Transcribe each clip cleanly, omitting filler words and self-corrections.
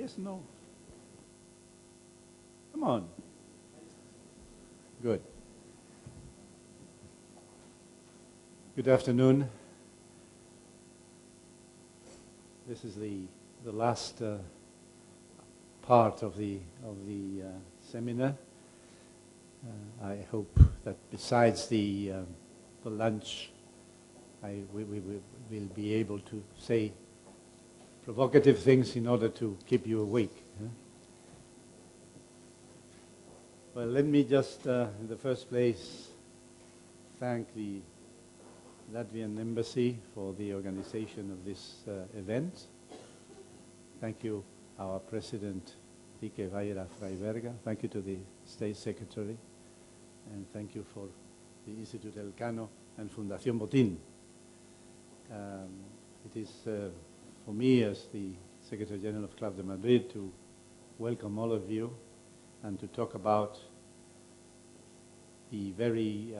Yes, no. Come on. Good. Good afternoon. This is the last part of the seminar. I hope that besides the lunch, we will be able to say provocative things in order to keep you awake. Well, let me just, in the first place, thank the Latvian Embassy for the organization of this event. Thank you, our President, Vaira Vīķe-Freiberga. Thank you to the State Secretary. And thank you for the Instituto Elcano and Fundación Botín. It is for me, as the Secretary General of Club de Madrid, to welcome all of you and to talk about the very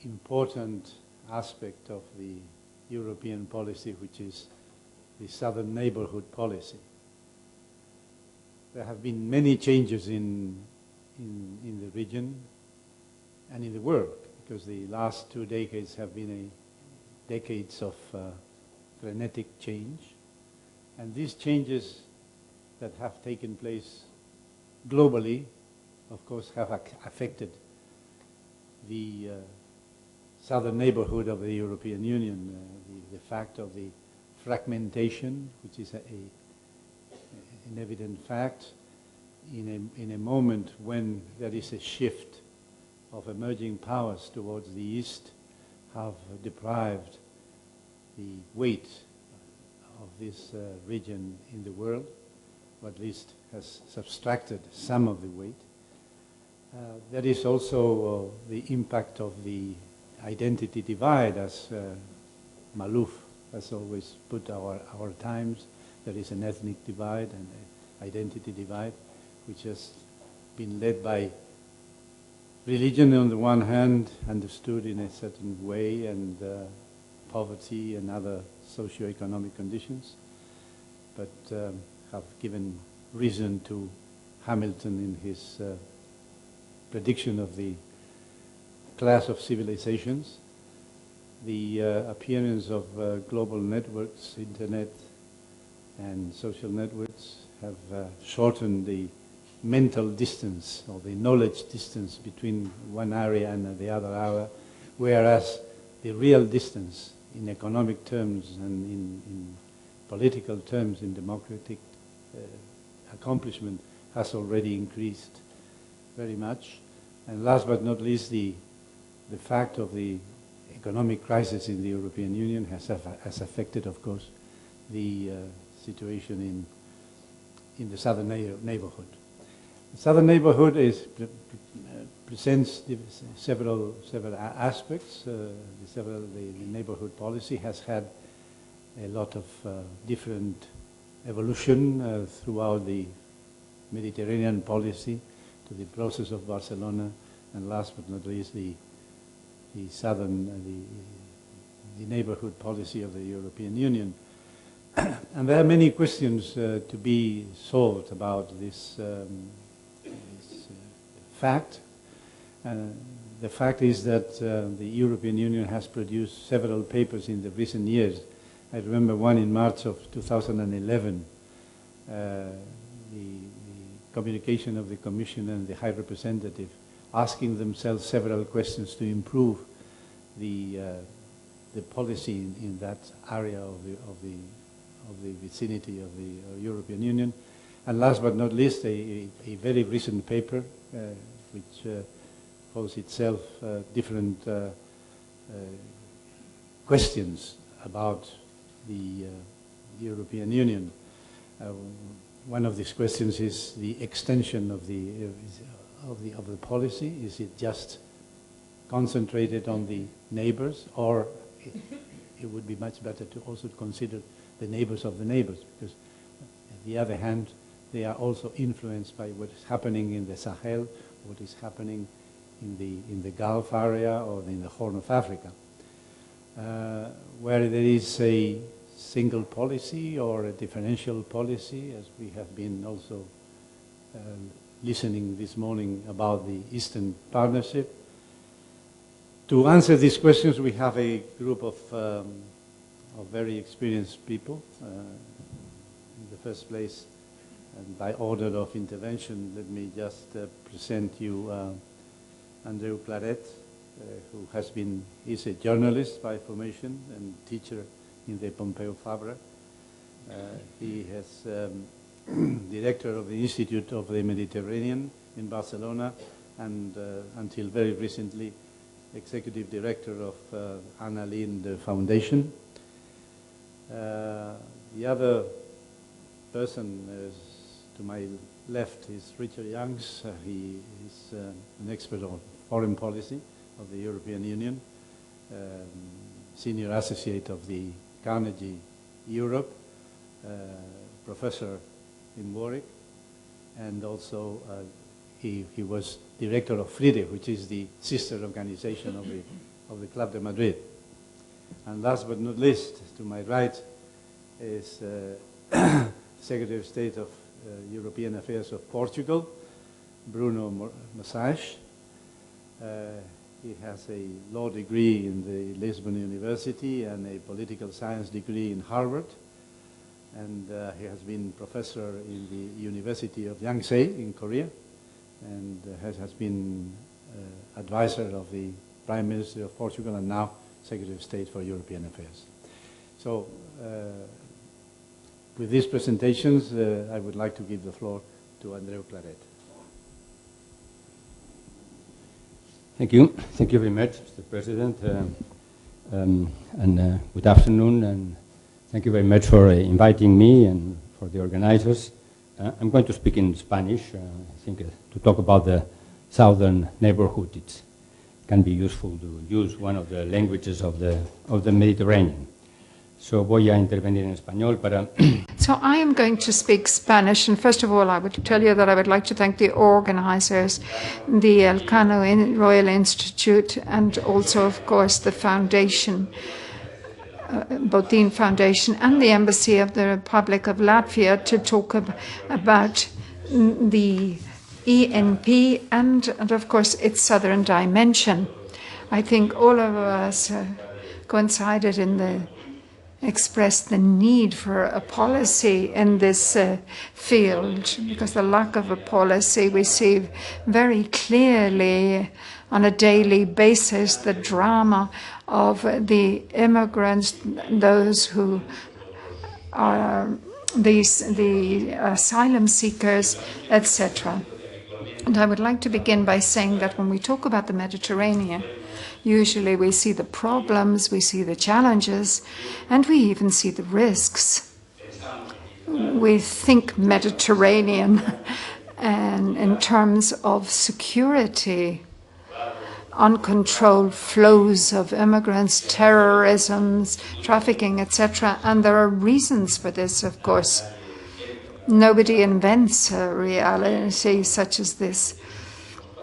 important aspect of the European policy, which is the southern neighborhood policy. There have been many changes in the region and in the world, because the last 2 decades have been decades of frenetic change. And these changes that have taken place globally, of course, have affected the southern neighborhood of the European Union, the fact of the fragmentation, which is an evident fact, in a moment when there is a shift of emerging powers towards the east, have deprived the weight of this region in the world, or at least has subtracted some of the weight. There is also the impact of the identity divide, as Malouf has always put our times. There is an ethnic divide and an identity divide, which has been led by religion on the one hand, understood in a certain way, and poverty and other socio-economic conditions, but have given reason to Hamilton in his prediction of the class of civilizations. The appearance of global networks, internet and social networks, have shortened the mental distance or the knowledge distance between one area and the other area, whereas the real distance in economic terms and in political terms, in democratic accomplishment, has already increased very much. And last but not least, the fact of the economic crisis in the European Union has affected, of course, the situation in the southern neighborhood. The southern neighborhood presents several aspects. The neighborhood policy has had a lot of different evolution throughout the Mediterranean policy, to the process of Barcelona, and last but not least, the neighborhood policy of the European Union. And there are many questions to be solved about this fact. The fact is that the European Union has produced several papers in the recent years. I remember one in March of 2011, the communication of the Commission and the High Representative asking themselves several questions to improve the policy in that area of the vicinity of the European Union. And last but not least, a very recent paper which calls itself different questions about the European Union. One of these questions is the extension of the policy. Is it just concentrated on the neighbors, or it would be much better to also consider the neighbors of the neighbors, because on the other hand, they are also influenced by what is happening in the Sahel, what is happening in the Gulf area or in the Horn of Africa, where there is a single policy or a differential policy, as we have been also listening this morning about the Eastern Partnership. To answer these questions, we have a group of very experienced people. In the first place, and by order of intervention, let me just present you Andreu Claret, who is a journalist by formation and teacher in the Pompeu Fabra. He is director of the Institute of the Mediterranean in Barcelona, and until very recently, executive director of Anna Lindh Foundation. The other person to my left is Richard Youngs. He is an expert on foreign policy of the European Union, senior associate of the Carnegie Europe, professor in Warwick, and also he was director of FRIDE, which is the sister organization of the Club de Madrid. And last but not least, to my right is Secretary of State of European Affairs of Portugal, Bruno Massage. He has a law degree in the Lisbon University and a political science degree in Harvard. And he has been professor in the University of Yonsei in Korea, and has been advisor of the Prime Minister of Portugal and now Secretary of State for European Affairs. So with these presentations, I would like to give the floor to Andreu Claret. Thank you. Thank you very much, Mr. President. Good afternoon, and thank you very much for inviting me and for the organizers. I'm going to speak in Spanish, I think, to talk about the southern neighborhood. It can be useful to use one of the languages of the Mediterranean. So voy a intervenir en español para... So I am going to speak Spanish, and first of all I would tell you that I would like to thank the organizers, the Elcano Royal Institute, and also of course the foundation, Botín Foundation, and the Embassy of the Republic of Latvia to talk about the ENP and of course its southern dimension. I think all of us coincided in expressed the need for a policy in this field, because the lack of a policy we see very clearly on a daily basis, the drama of the immigrants, those who are the asylum seekers, etc. And I would like to begin by saying that when we talk about the Mediterranean, usually we see the problems, we see the challenges, and we even see the risks. We think Mediterranean and in terms of security, uncontrolled flows of immigrants, terrorism, trafficking, etc. And there are reasons for this, of course. Nobody invents a reality such as this.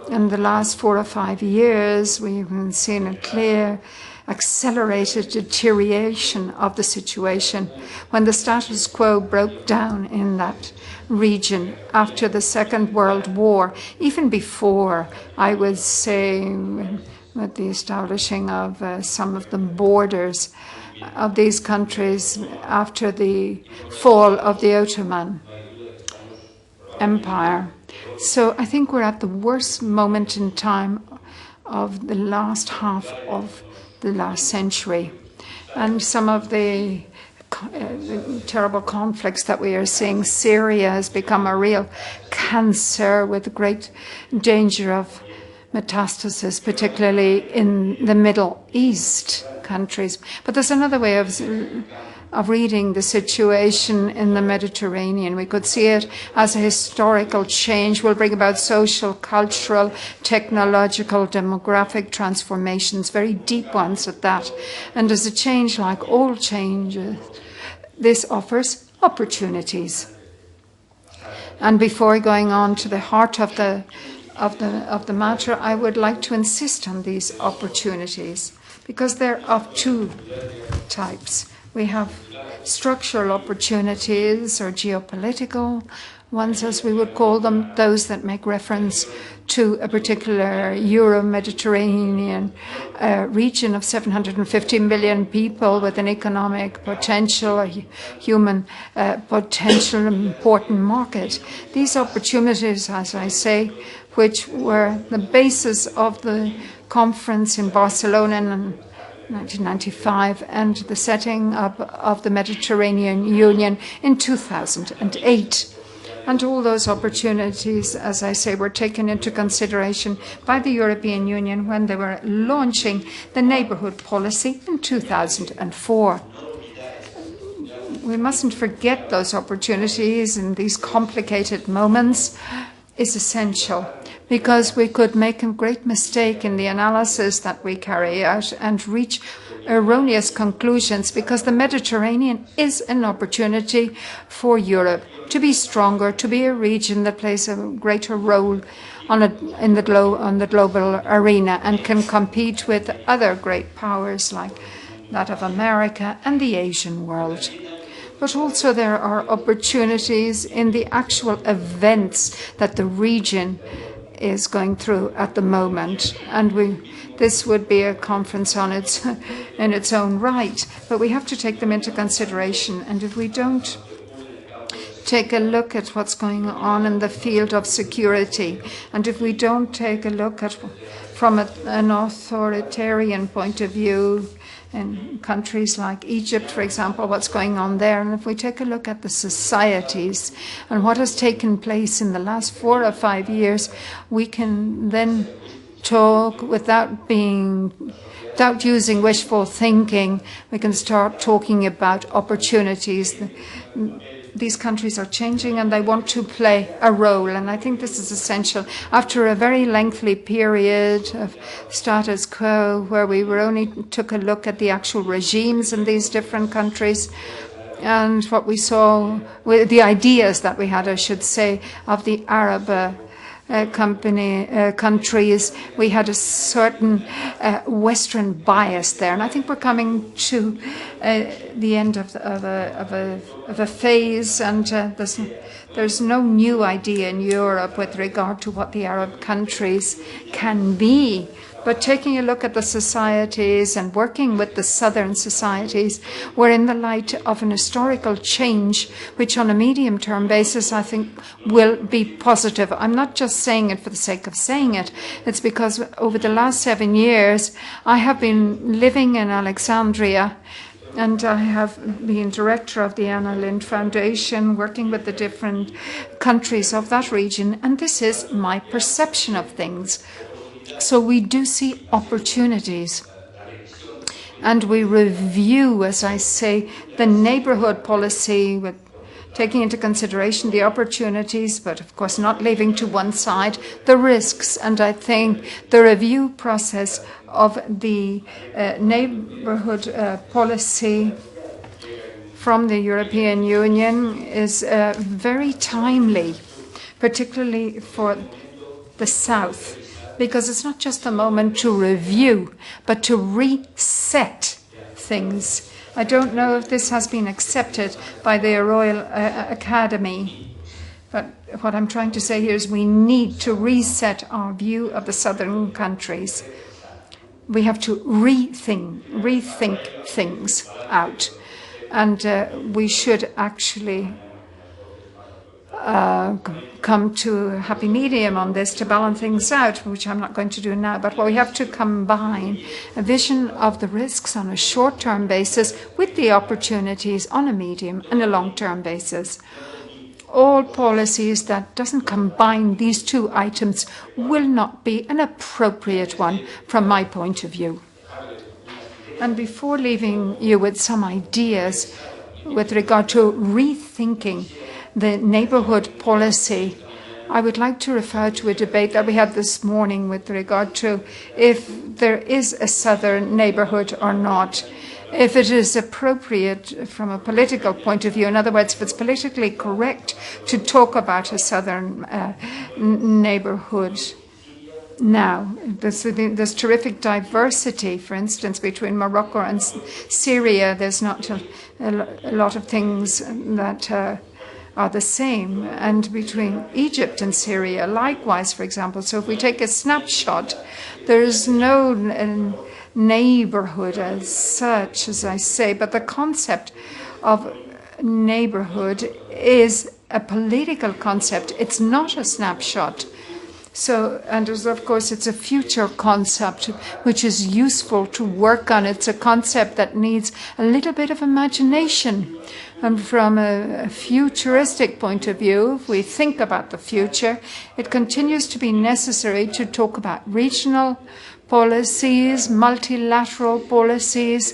In the last 4 or 5 years, we've seen a clear, accelerated deterioration of the situation when the status quo broke down in that region after the Second World War, even before, I would say, with the establishing of some of the borders of these countries after the fall of the Ottoman Empire. So I think we're at the worst moment in time of the last half of the last century. And some of the terrible conflicts that we are seeing, Syria has become a real cancer with great danger of metastasis, particularly in the Middle East countries. But there's another way of reading the situation in the Mediterranean. We could see it as a historical change will bring about social, cultural, technological, demographic transformations, very deep ones at that. And as a change, like all changes, this offers opportunities. And before going on to the heart of the matter, I would like to insist on these opportunities, because they're of two types. We have structural opportunities or geopolitical ones, as we would call them, those that make reference to a particular Euro-Mediterranean region of 750 million people with an economic potential, a human potential, an important market. These opportunities, as I say, which were the basis of the conference in Barcelona in 1995 and the setting up of the Mediterranean Union in 2008. And all those opportunities, as I say, were taken into consideration by the European Union when they were launching the neighbourhood policy in 2004. We mustn't forget those opportunities in these complicated moments is essential, because we could make a great mistake in the analysis that we carry out and reach erroneous conclusions, because the Mediterranean is an opportunity for Europe to be stronger, to be a region that plays a greater role on the global arena and can compete with other great powers like that of America and the Asian world. But also there are opportunities in the actual events that the region is going through at the moment, and this would be a conference on in its own right, but we have to take them into consideration. And if we don't take a look at what's going on in the field of security, and if we don't take a look at from an authoritarian point of view in countries like Egypt, for example, what's going on there, and if we take a look at the societies and what has taken place in the last 4 or 5 years, we can then talk without using wishful thinking. We can start talking about opportunities. These countries are changing and they want to play a role, and I think this is essential. After a very lengthy period of status quo, where we only took a look at the actual regimes in these different countries, and what we saw, with the ideas that we had, I should say, of the Arab countries, we had a certain Western bias there, and I think we're coming to the end of a phase, and there's no new idea in Europe with regard to what the Arab countries can be. But taking a look at the societies and working with the southern societies, we're in the light of an historical change, which on a medium-term basis, I think, will be positive. I'm not just saying it for the sake of saying it. It's because over the last 7 years, I have been living in Alexandria, and I have been director of the Anna Lindh Foundation, working with the different countries of that region, and this is my perception of things. So we do see opportunities, and we review, as I say, the neighbourhood policy with taking into consideration the opportunities, but of course not leaving to one side the risks. And I think the review process of the neighbourhood policy from the European Union is very timely, particularly for the South, because it's not just a moment to review, but to reset things. I don't know if this has been accepted by the Royal Academy, but what I'm trying to say here is we need to reset our view of the southern countries. We have to rethink things out, and we should actually come to a happy medium on this to balance things out, which I'm not going to do now. But we have to combine a vision of the risks on a short-term basis with the opportunities on a medium and a long-term basis. All policies that doesn't combine these two items will not be an appropriate one from my point of view. And before leaving you with some ideas with regard to rethinking the neighbourhood policy, I would like to refer to a debate that we had this morning with regard to if there is a southern neighbourhood or not, if it is appropriate from a political point of view. In other words, if it's politically correct to talk about a southern neighbourhood. Now, there's terrific diversity, for instance, between Morocco and Syria. There's not a lot of things that are the same, and between Egypt and Syria, likewise, for example. So if we take a snapshot, there's no neighborhood as such, as I say, but the concept of neighborhood is a political concept. It's not a snapshot. So, and of course, it's a future concept which is useful to work on. It's a concept that needs a little bit of imagination. And from a futuristic point of view, if we think about the future, it continues to be necessary to talk about regional policies, multilateral policies,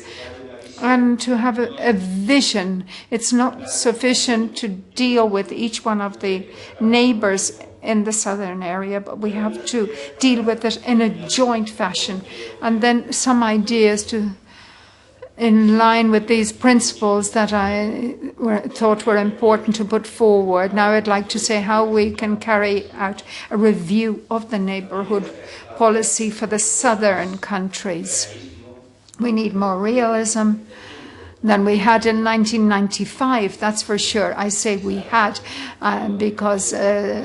and to have a vision. It's not sufficient to deal with each one of the neighbors in the southern area, but we have to deal with it in a joint fashion. And then some ideas in line with these principles that I thought were important to put forward. Now I'd like to say how we can carry out a review of the neighbourhood policy for the southern countries. We need more realism than we had in 1995, that's for sure. I say we had because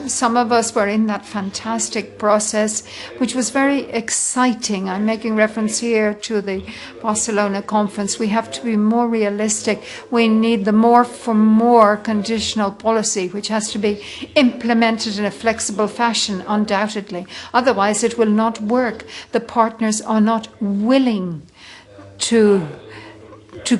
some of us were in that fantastic process, which was very exciting. I'm making reference here to the Barcelona conference. We have to be more realistic. We need the more for more conditional policy, which has to be implemented in a flexible fashion, undoubtedly. Otherwise, it will not work. The partners are not willing to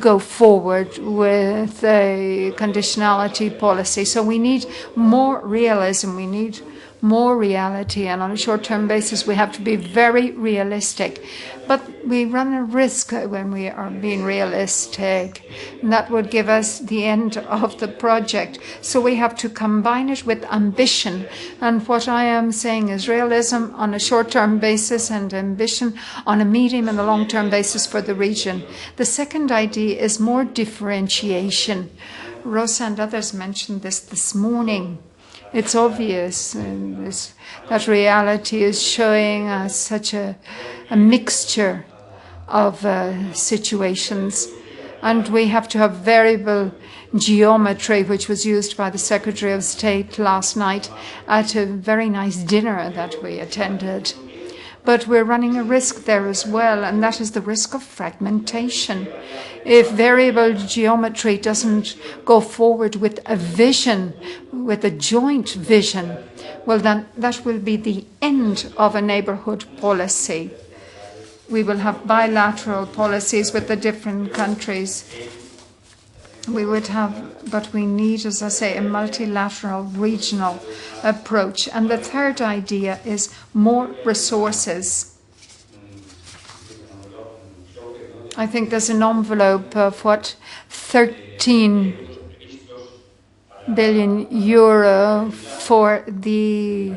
go forward with a conditionality policy. So we need more realism, we need more reality, and on a short-term basis we have to be very realistic. But we run a risk when we are being realistic, and that would give us the end of the project. So we have to combine it with ambition, and what I am saying is realism on a short-term basis and ambition on a medium and a long-term basis for the region. The second idea is more differentiation. Rosa and others mentioned this morning. It's obvious that reality is showing us such a mixture of situations, and we have to have variable geometry, which was used by the Secretary of State last night at a very nice dinner that we attended. But we're running a risk there as well, and that is the risk of fragmentation. If variable geometry doesn't go forward with a vision, with a joint vision, well, then that will be the end of a neighbourhood policy. We will have bilateral policies with the different countries. We would have, but we need, as I say, a multilateral regional approach. And the third idea is more resources. I think there's an envelope of 13 billion euro for the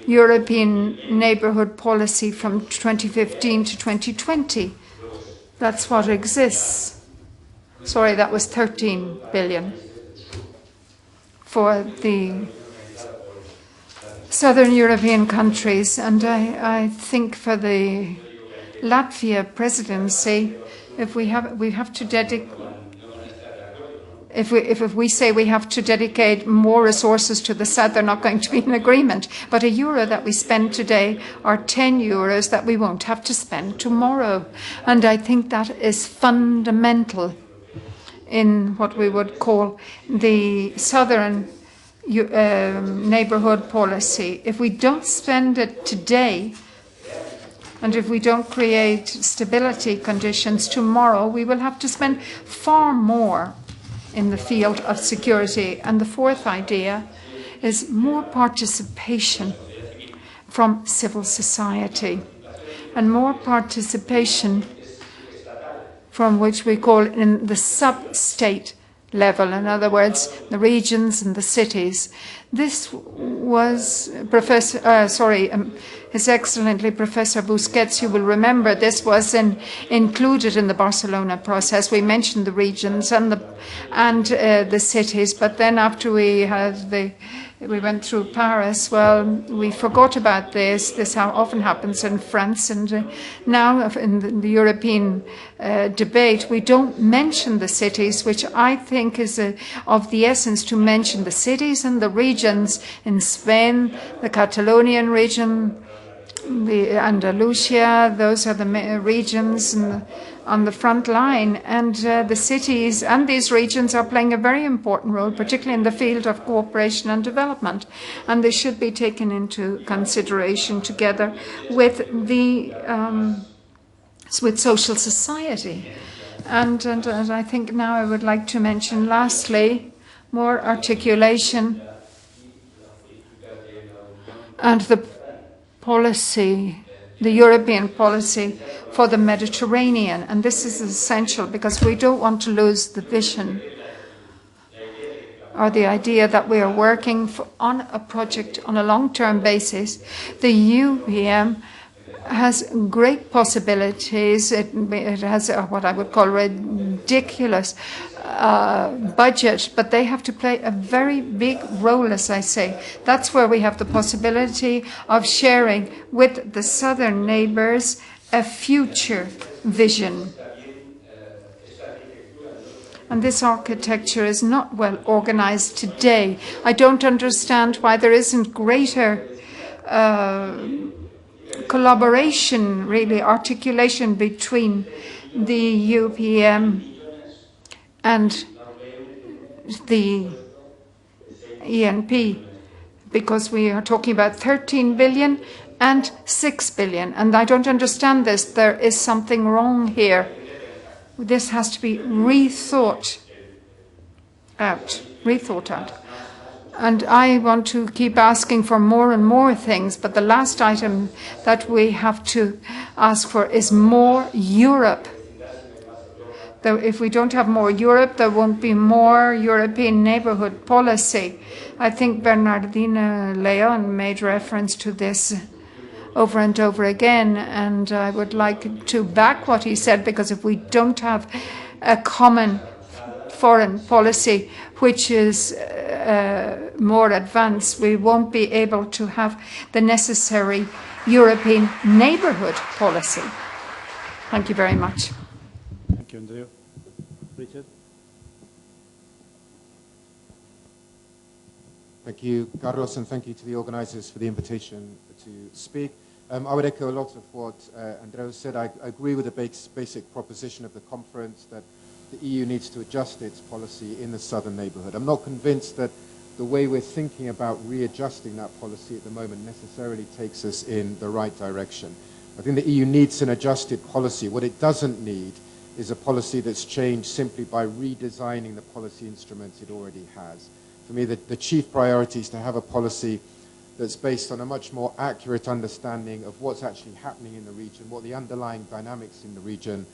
European neighbourhood policy from 2015 to 2020. That's what exists. Sorry, that was 13 billion for the southern European countries. And I think for the Latvia presidency, if we have to dedicate, if we say we have to dedicate more resources to the south, they're not going to be in agreement. But a euro that we spend today are 10 euros that we won't have to spend tomorrow. And I think that is fundamental in what we would call the southern neighbourhood policy. If we don't spend it today, and if we don't create stability conditions tomorrow, we will have to spend far more in the field of security. And the fourth idea is more participation from civil society, and more participation from which we call in the sub-state level, in other words, the regions and the cities. This was His Excellency Professor Busquets, you will remember, this was included in the Barcelona process. We mentioned the regions and the cities, but then after we had the we went through Paris. Well, we forgot about this. This how often happens in France, and now in the European debate, we don't mention the cities, which I think is of the essence, to mention the cities and the regions in Spain, the Catalonian region, the Andalusia. Those are the regions on the front line, and the cities and these regions are playing a very important role, particularly in the field of cooperation and development, and they should be taken into consideration together with the with social society. And I think now I would like to mention lastly more articulation and the policy, the European policy for the Mediterranean. And this is essential because we don't want to lose the vision or the idea that we are working on a project on a long-term basis. The UPM has great possibilities. It has what I would call ridiculous budget, but they have to play a very big role, as I say. That's where we have the possibility of sharing with the southern neighbors a future vision. And this architecture is not well organized today. I don't understand why there isn't greater collaboration, really, articulation between the UPM and the ENP, because we are talking about 13 billion and 6 billion. And I don't understand this. There is something wrong here. This has to be rethought out. And I want to keep asking for more and more things, but the last item that we have to ask for is more Europe. Though if we don't have more Europe, there won't be more European neighbourhood policy. I think Bernardino Leon made reference to this over and over again, and I would like to back what he said, because if we don't have a common foreign policy which is more advanced, we won't be able to have the necessary European neighbourhood policy. Thank you very much. Thank you, Andrea. Richard? Thank you, Carlos, and thank you to the organisers for the invitation to speak. I would echo a lot of what Andrea said. I agree with the basic proposition of the conference that the EU needs to adjust its policy in the southern neighbourhood. I'm not convinced that the way we're thinking about readjusting that policy at the moment necessarily takes us in the right direction. I think the EU needs an adjusted policy. What it doesn't need is a policy that's changed simply by redesigning the policy instruments it already has. For me, the chief priority is to have a policy that's based on a much more accurate understanding of what's actually happening in the region, what the underlying dynamics in the region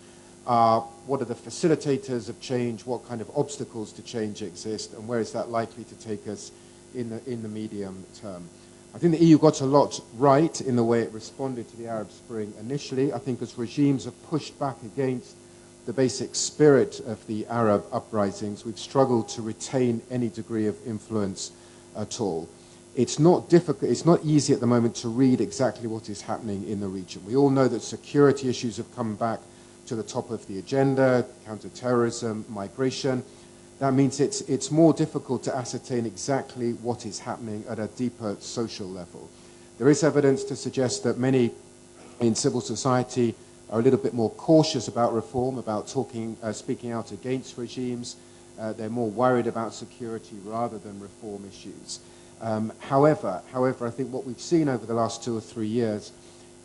are, what are the facilitators of change, what kind of obstacles to change exist, and where is that likely to take us in the medium term. I think the EU got a lot right in the way it responded to the Arab Spring initially. I think as regimes have pushed back against the basic spirit of the Arab uprisings, we've struggled to retain any degree of influence at all. It's not difficult, it's not easy at the moment to read exactly what is happening in the region. We all know that security issues have come back to the top of the agenda, counter-terrorism, migration. That means it's more difficult to ascertain exactly what is happening at a deeper social level. There is evidence to suggest that many in civil society are a little bit more cautious about reform, about speaking out against regimes. They're more worried about security rather than reform issues. However, I think what we've seen over the last 2 or 3 years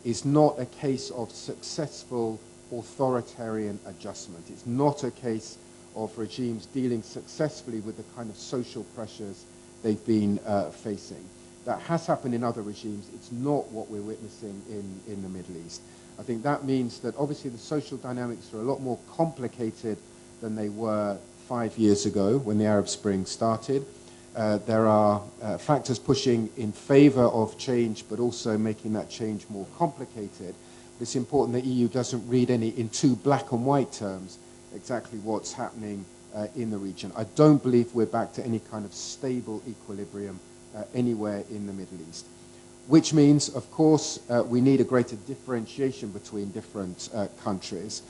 is not a case of successful authoritarian adjustment. It's not a case of regimes dealing successfully with the kind of social pressures they've been facing. That has happened in other regimes. It's not what we're witnessing in the Middle East. I think that means that obviously the social dynamics are a lot more complicated than they were 5 years ago when the Arab Spring started. There are factors pushing in favor of change, but also making that change more complicated. It's important that the EU doesn't read in too black and white terms exactly what's happening in the region. I don't believe we're back to any kind of stable equilibrium anywhere in the Middle East. Which means, of course, we need a greater differentiation between different countries.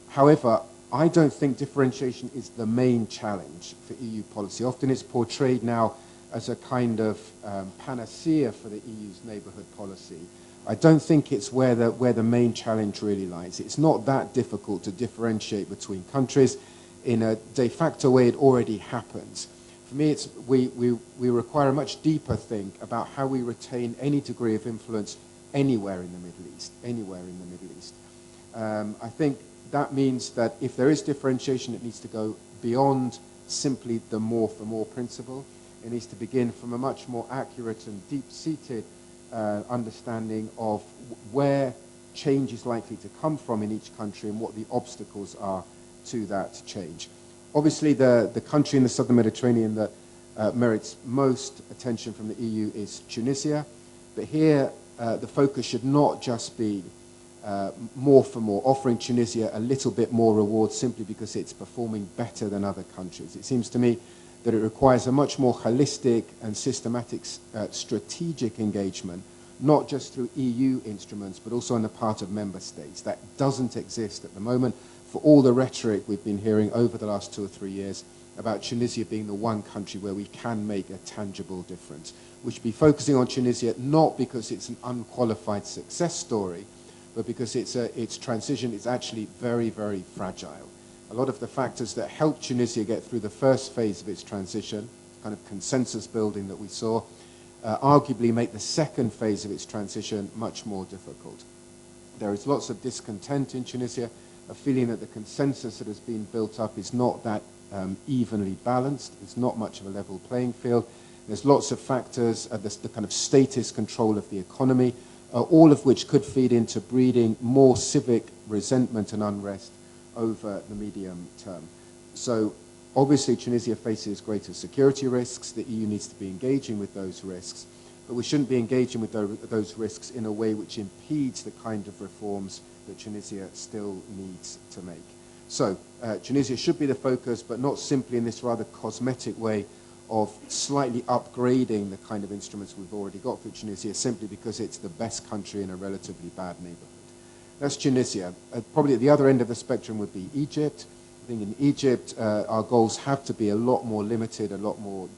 However, I don't think differentiation is the main challenge for EU policy. Often it's portrayed now as a kind of panacea for the EU's neighbourhood policy. I don't think it's where the main challenge really lies. It's not that difficult to differentiate between countries. In a de facto way, it already happens. For me, we require a much deeper think about how we retain any degree of influence anywhere in the Middle East, anywhere in the Middle East. I think that means that if there is differentiation, it needs to go beyond simply the more for more principle. It needs to begin from a much more accurate and deep-seated understanding of where change is likely to come from in each country and what the obstacles are to that change. Obviously, the country in the southern Mediterranean that merits most attention from the EU is Tunisia. But here, the focus should not just be more for more, offering Tunisia a little bit more reward simply because it's performing better than other countries. It seems to me that it requires a much more holistic and systematic strategic engagement, not just through EU instruments, but also on the part of member states. That doesn't exist at the moment for all the rhetoric we've been hearing over the last 2 or 3 years about Tunisia being the one country where we can make a tangible difference. We should be focusing on Tunisia not because it's an unqualified success story, but because its transition is actually very, very fragile. A lot of the factors that helped Tunisia get through the first phase of its transition, kind of consensus building that we saw, arguably make the second phase of its transition much more difficult. There is lots of discontent in Tunisia, a feeling that the consensus that has been built up is not that evenly balanced. It's not much of a level playing field. There's lots of factors, the kind of statist control of the economy, all of which could feed into breeding more civic resentment and unrest over the medium term. So obviously Tunisia faces greater security risks. The EU needs to be engaging with those risks, but we shouldn't be engaging with those risks in a way which impedes the kind of reforms that Tunisia still needs to make. So Tunisia should be the focus, but not simply in this rather cosmetic way of slightly upgrading the kind of instruments we've already got for Tunisia simply because it's the best country in a relatively bad neighborhood. That's Tunisia. Probably at the other end of the spectrum would be Egypt. I think in Egypt, our goals have to be a lot more limited, a lot more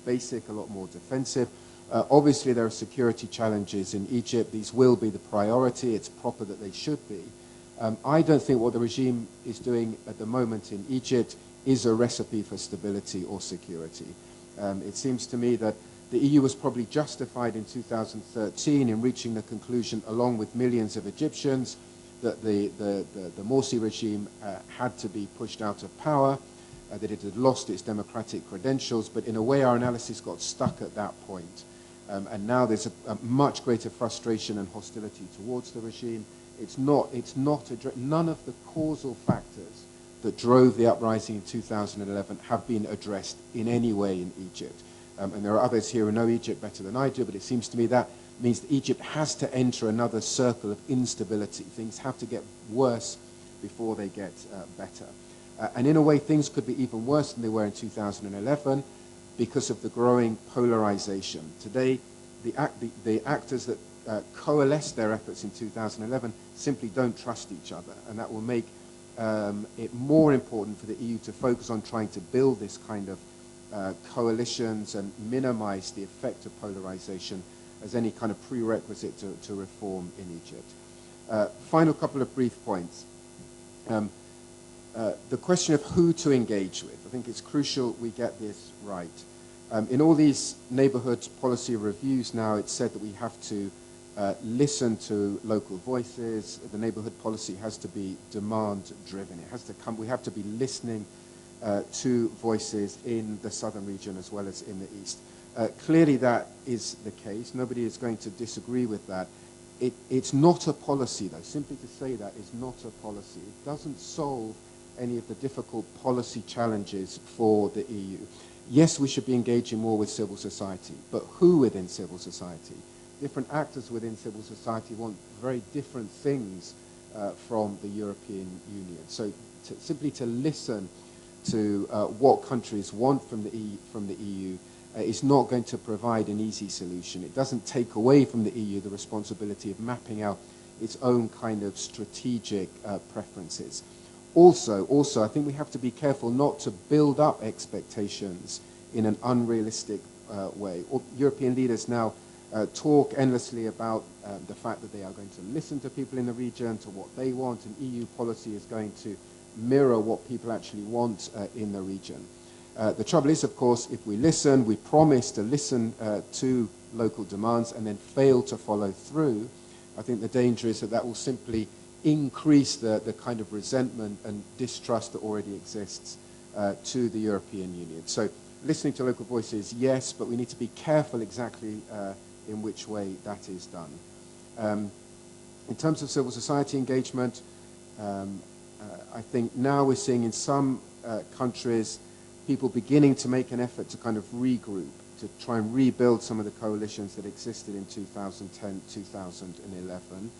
basic, a lot more defensive. Obviously, there are security challenges in Egypt. These will be the priority. It's proper that they should be. I don't think what the regime is doing at the moment in Egypt is a recipe for stability or security. It seems to me that the EU was probably justified in 2013 in reaching the conclusion, along with millions of Egyptians, that the Morsi regime had to be pushed out of power, that it had lost its democratic credentials, but in a way our analysis got stuck at that point. And now there's a much greater frustration and hostility towards the regime. None of the causal factors that drove the uprising in 2011 have been addressed in any way in Egypt. And there are others here who know Egypt better than I do, but it seems to me that means that Egypt has to enter another circle of instability. Things have to get worse before they get better. And in a way, things could be even worse than they were in 2011 because of the growing polarization. Today, the actors that coalesced their efforts in 2011 simply don't trust each other, and that will make it more important for the EU to focus on trying to build this kind of coalitions and minimize the effect of polarization as any kind of prerequisite to reform in Egypt. Final couple of brief points. The question of who to engage with. I think it's crucial we get this right. In all these neighborhood policy reviews now, it's said that we have to listen to local voices. The neighborhood policy has to be demand-driven. It has to come. We have to be listening to voices in the southern region as well as in the east. Clearly, that is the case. Nobody is going to disagree with that. It's not a policy, though. Simply to say that is not a policy. It doesn't solve any of the difficult policy challenges for the EU. Yes, we should be engaging more with civil society, but who within civil society? Different actors within civil society want very different things from the European Union. So simply to listen to what countries want from the EU is not going to provide an easy solution. It doesn't take away from the EU the responsibility of mapping out its own kind of strategic preferences. Also, I think we have to be careful not to build up expectations in an unrealistic way. European leaders now talk endlessly about the fact that they are going to listen to people in the region, to what they want, and EU policy is going to mirror what people actually want in the region. The trouble is, of course, if we listen, we promise to listen to local demands and then fail to follow through, I think the danger is that that will simply increase the kind of resentment and distrust that already exists to the European Union. So listening to local voices, yes, but we need to be careful exactly in which way that is done. In terms of civil society engagement, I think now we're seeing in some countries people beginning to make an effort to kind of regroup, to try and rebuild some of the coalitions that existed in 2010, 2011.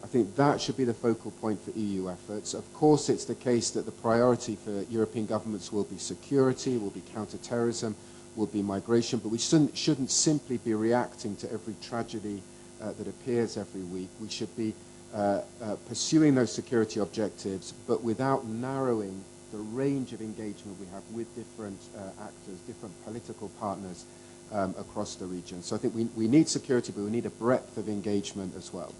I think that should be the focal point for EU efforts. Of course, it's the case that the priority for European governments will be security, will be counter-terrorism, will be migration, but we shouldn't simply be reacting to every tragedy that appears every week. We should be pursuing those security objectives, but without narrowing the range of engagement we have with different actors, different political partners across the region. So I think we need security, but we need a breadth of engagement as well.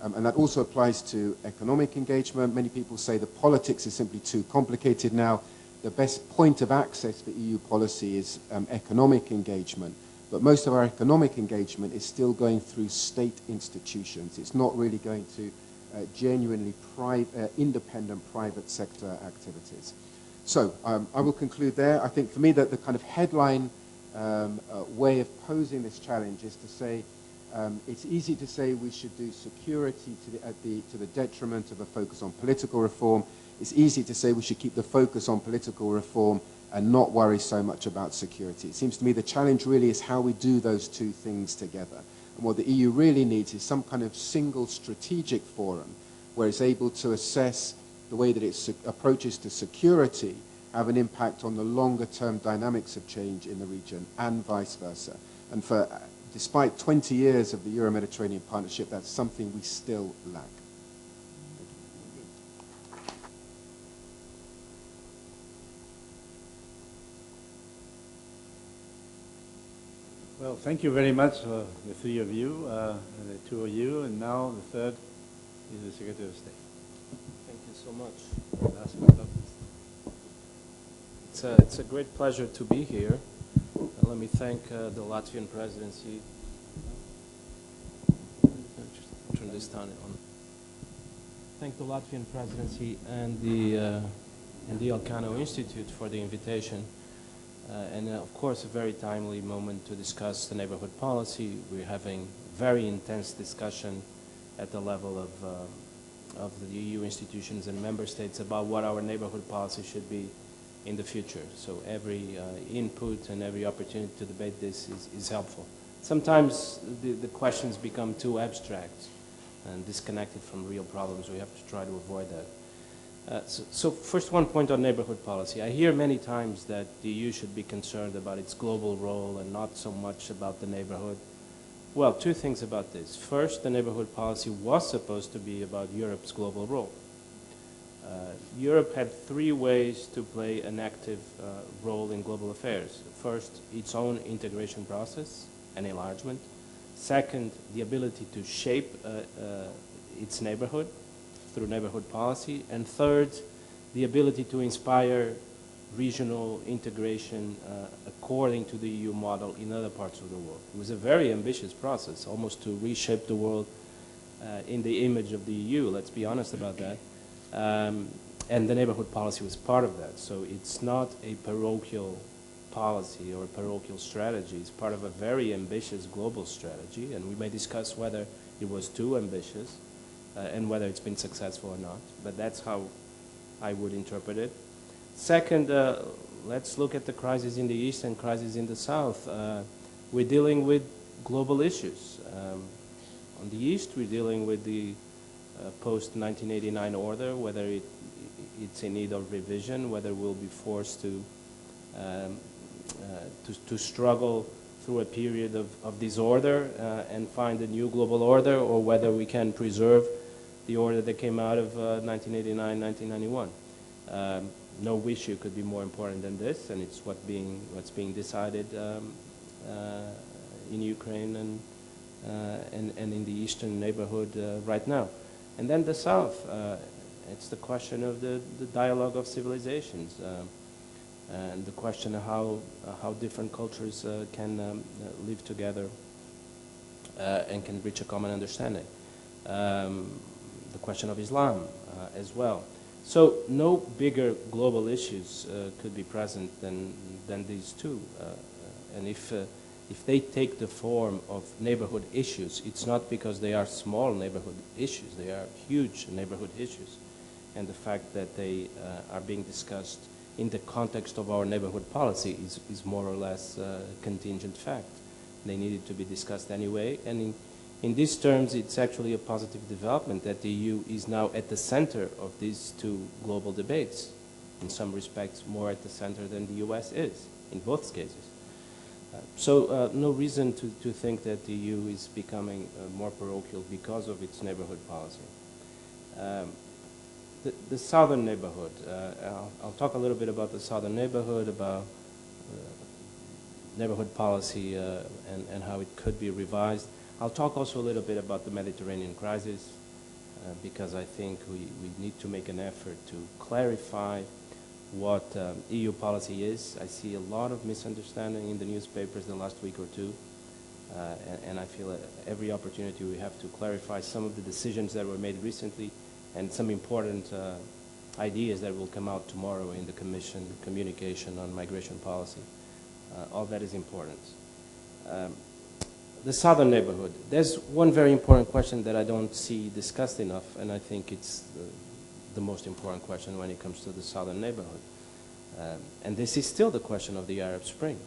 And that also applies to economic engagement. Many people say the politics is simply too complicated now. The best point of access for EU policy is economic engagement. But most of our economic engagement is still going through state institutions. It's not really going to genuinely independent private sector activities. So I will conclude there. I think for me that the kind of headline way of posing this challenge is to say it's easy to say we should do security to the detriment of a focus on political reform. It's easy to say we should keep the focus on political reform and not worry so much about security. It seems to me the challenge really is how we do those two things together. And what the EU really needs is some kind of single strategic forum where it's able to assess the way that its approaches to security have an impact on the longer-term dynamics of change in the region and vice versa. And despite 20 years of the Euro-Mediterranean partnership, that's something we still lack. Well, thank you very much, the three of you, the two of you, and now the third is the Secretary of State. Thank you so much. Last but not least. It's a great pleasure to be here. Let me thank the Latvian presidency. Turn this down on. Thank the Latvian presidency and the Elcano Institute for the invitation. And of course, a very timely moment to discuss the neighborhood policy. We're having very intense discussion at the level of the EU institutions and member states about what our neighborhood policy should be in the future. So every input and every opportunity to debate this is helpful. Sometimes the questions become too abstract and disconnected from real problems. We have to try to avoid that. So first, one point on neighborhood policy. I hear many times that the EU should be concerned about its global role and not so much about the neighborhood. Well, two things about this. First, the neighborhood policy was supposed to be about Europe's global role. Europe had three ways to play an active role in global affairs. First, its own integration process and enlargement. Second, the ability to shape its neighborhood through neighborhood policy. And third, the ability to inspire regional integration according to the EU model in other parts of the world. It was a very ambitious process, almost to reshape the world in the image of the EU, let's be honest about that. And the neighborhood policy was part of that. So it's not a parochial policy or a parochial strategy. It's part of a very ambitious global strategy, and we may discuss whether it was too ambitious and whether it's been successful or not, but that's how I would interpret it. Second, let's look at the crisis in the East and crisis in the South. We're dealing with global issues. On the East, we're dealing with the post-1989 order, whether it's in need of revision, whether we'll be forced to to struggle through a period of disorder and find a new global order, or whether we can preserve the order that came out of 1989, 1991. No issue could be more important than this, and it's what's being decided in Ukraine and in the eastern neighborhood right now. And then the South, it's the question of the dialogue of civilizations, and the question of how different cultures can live together and can reach a common understanding. The question of Islam as well. So no bigger global issues could be present than these two. And if they take the form of neighborhood issues, it's not because they are small neighborhood issues, they are huge neighborhood issues. And the fact that they are being discussed in the context of our neighborhood policy is more or less a contingent fact. They needed to be discussed anyway, and in these terms, it's actually a positive development that the EU is now at the center of these two global debates. In some respects, more at the center than the US is, in both cases. So no reason to think that the EU is becoming more parochial because of its neighborhood policy. The southern neighborhood, I'll talk a little bit about the southern neighborhood, about neighborhood policy and how it could be revised. I'll talk also a little bit about the Mediterranean crisis, because I think we need to make an effort to clarify what EU policy is. I see a lot of misunderstanding in the newspapers the last week or two, and I feel every opportunity we have to clarify some of the decisions that were made recently and some important ideas that will come out tomorrow in the Commission communication on migration policy. All that is important. The southern neighborhood. There's one very important question that I don't see discussed enough, and I think it's the most important question when it comes to the southern neighborhood. And this is still the question of the Arab Spring.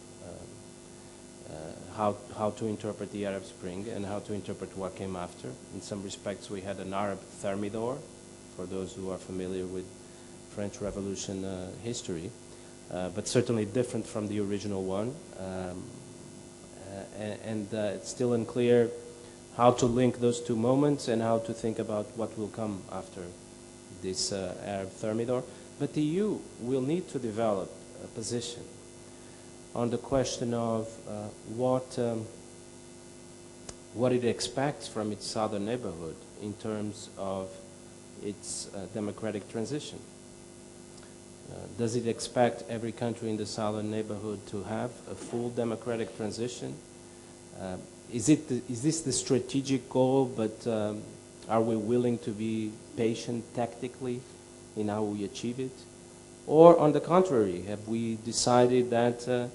How to interpret the Arab Spring and how to interpret what came after. In some respects, we had an Arab thermidor, for those who are familiar with French Revolution history, but certainly different from the original one. And it's still unclear how to link those two moments and how to think about what will come after this Arab thermidor. But the EU will need to develop a position on the question of what it expects from its southern neighborhood in terms of its democratic transition. Does it expect every country in the southern neighborhood to have a full democratic transition? Is this the strategic goal, but are we willing to be patient tactically in how we achieve it? Or on the contrary, have we decided that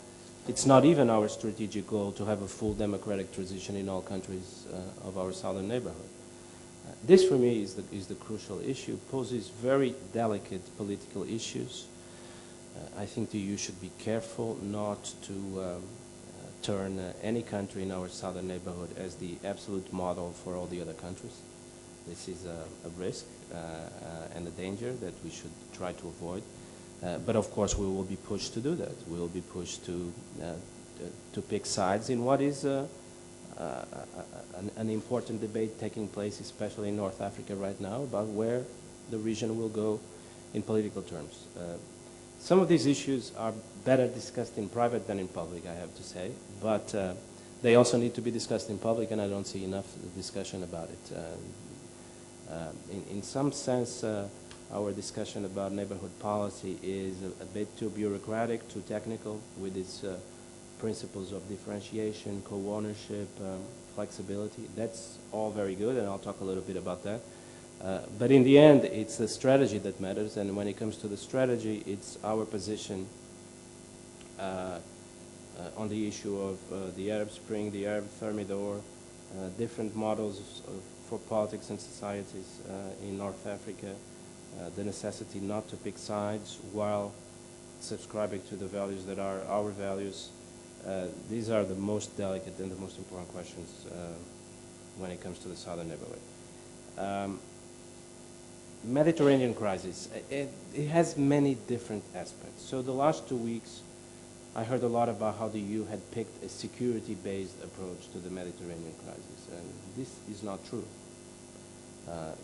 it's not even our strategic goal to have a full democratic transition in all countries of our southern neighborhood? This, for me, is the crucial issue, poses very delicate political issues. I think the EU should be careful not to turn any country in our southern neighborhood as the absolute model for all the other countries. This is a risk and a danger that we should try to avoid. But of course, we will be pushed to do that. We will be pushed to pick sides in what is an important debate taking place, especially in North Africa right now, about where the region will go in political terms. Some of these issues are better discussed in private than in public, I have to say, but they also need to be discussed in public, and I don't see enough discussion about it. In some sense, our discussion about neighborhood policy is a bit too bureaucratic, too technical, with its principles of differentiation, co-ownership, flexibility. That's all very good, and I'll talk a little bit about that. But in the end, it's the strategy that matters, and when it comes to the strategy, it's our position on the issue of the Arab Spring, the Arab thermidor, different models for politics and societies in North Africa, the necessity not to pick sides while subscribing to the values that are our values. These are the most delicate and the most important questions when it comes to the southern neighborhood. Mediterranean crisis, it has many different aspects. So the last 2 weeks I heard a lot about how the EU had picked a security-based approach to the Mediterranean crisis, and this is not true.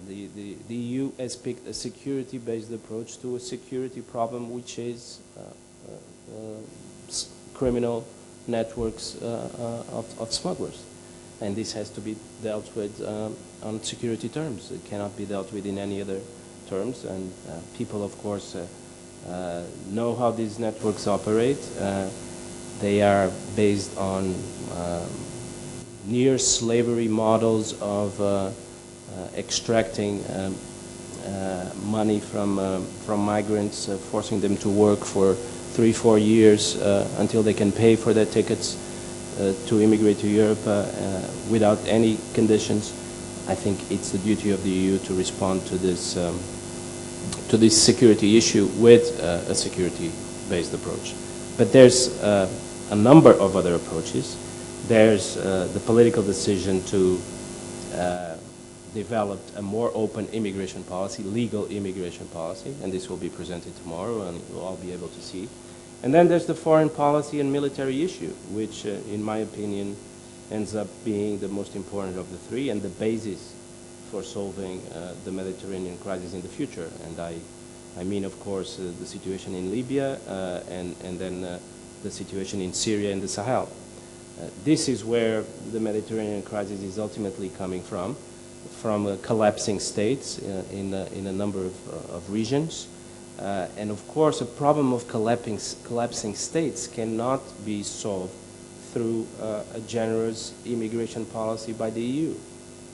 The EU has picked a security-based approach to a security problem, which is criminal networks of smugglers. And this has to be dealt with on security terms. It cannot be dealt with in any other terms. And people, of course, know how these networks operate. They are based on near slavery models of extracting money from migrants, forcing them to work for 3-4 years until they can pay for their tickets to immigrate to Europe without any conditions. I think it's the duty of the EU to respond to this security issue with a security-based approach. But there's a number of other approaches. There's the political decision to develop a more open immigration policy, legal immigration policy, and this will be presented tomorrow and you'll all be able to see. And then there's the foreign policy and military issue, which in my opinion ends up being the most important of the three and the basis for solving the Mediterranean crisis in the future. And I mean, of course, the situation in Libya and then the situation in Syria and the Sahel. This is where the Mediterranean crisis is ultimately coming from collapsing states in a number of regions. And of course, a problem of collapsing states cannot be solved through a generous immigration policy by the EU.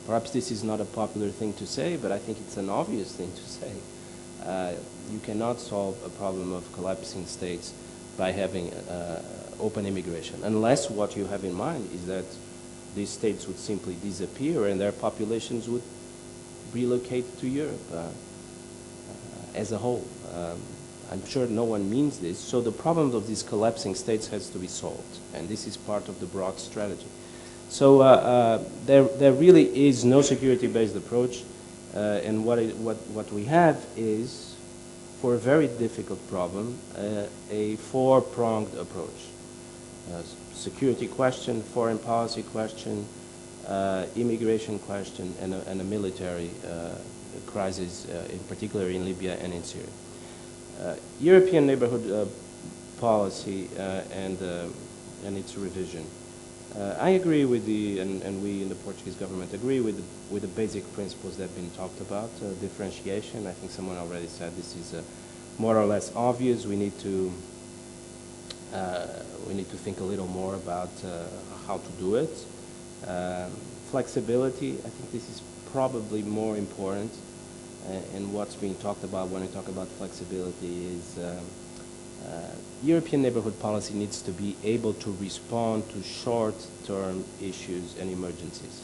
Perhaps this is not a popular thing to say, but I think it's an obvious thing to say. You cannot solve a problem of collapsing states by having open immigration, unless what you have in mind is that these states would simply disappear and their populations would relocate to Europe as a whole. I'm sure no one means this, so the problem of these collapsing states has to be solved, and this is part of the broad strategy. So there really is no security-based approach, and what we have is, for a very difficult problem, a four-pronged approach. Security question, foreign policy question, immigration question, and a military crisis, in particular in Libya and in Syria. European neighborhood policy and its revision. I agree with and we in the Portuguese government agree with the basic principles that have been talked about. Differentiation, I think someone already said this is more or less obvious. We need to think a little more about how to do it. Flexibility, I think this is probably more important, and what's being talked about when we talk about flexibility is European neighborhood policy needs to be able to respond to short-term issues and emergencies.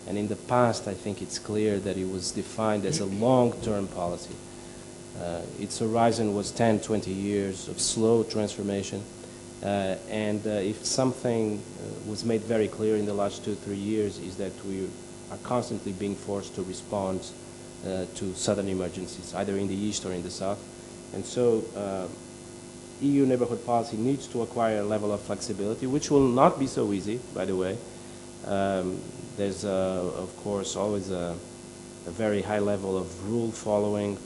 And in the past, I think it's clear that it was defined as a long-term policy. Its horizon was 10, 20 years of slow transformation. And if something was made very clear in the last 2-3 years is that we are constantly being forced to respond to sudden emergencies, either in the east or in the south. And so EU neighborhood policy needs to acquire a level of flexibility, which will not be so easy, by the way. There's, of course, always a very high level of rule following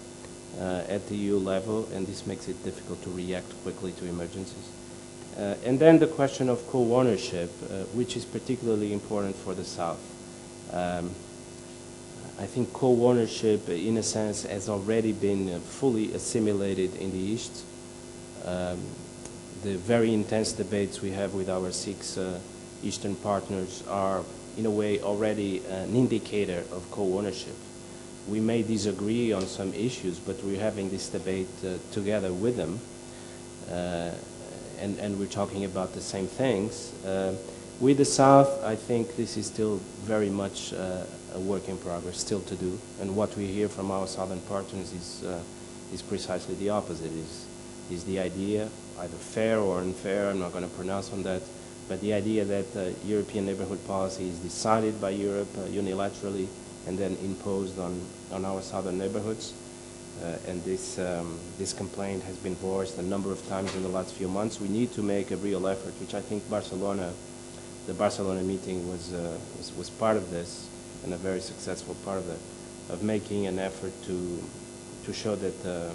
at the EU level, and this makes it difficult to react quickly to emergencies. And then the question of co-ownership, which is particularly important for the South. I think co-ownership, in a sense, has already been fully assimilated in the East. The very intense debates we have with our 6 Eastern partners are, in a way, already an indicator of co-ownership. We may disagree on some issues, but we're having this debate together with them. And we're talking about the same things. With the South, I think this is still very much a work in progress, still to do. And what we hear from our Southern partners is precisely the opposite. Is the idea, either fair or unfair, I'm not going to pronounce on that, but the idea that European neighborhood policy is decided by Europe unilaterally and then imposed on our southern neighborhoods. and this complaint has been voiced a number of times in the last few months. We need to make a real effort, which I think the Barcelona meeting was part of this, and a very successful part of it, of making an effort to show that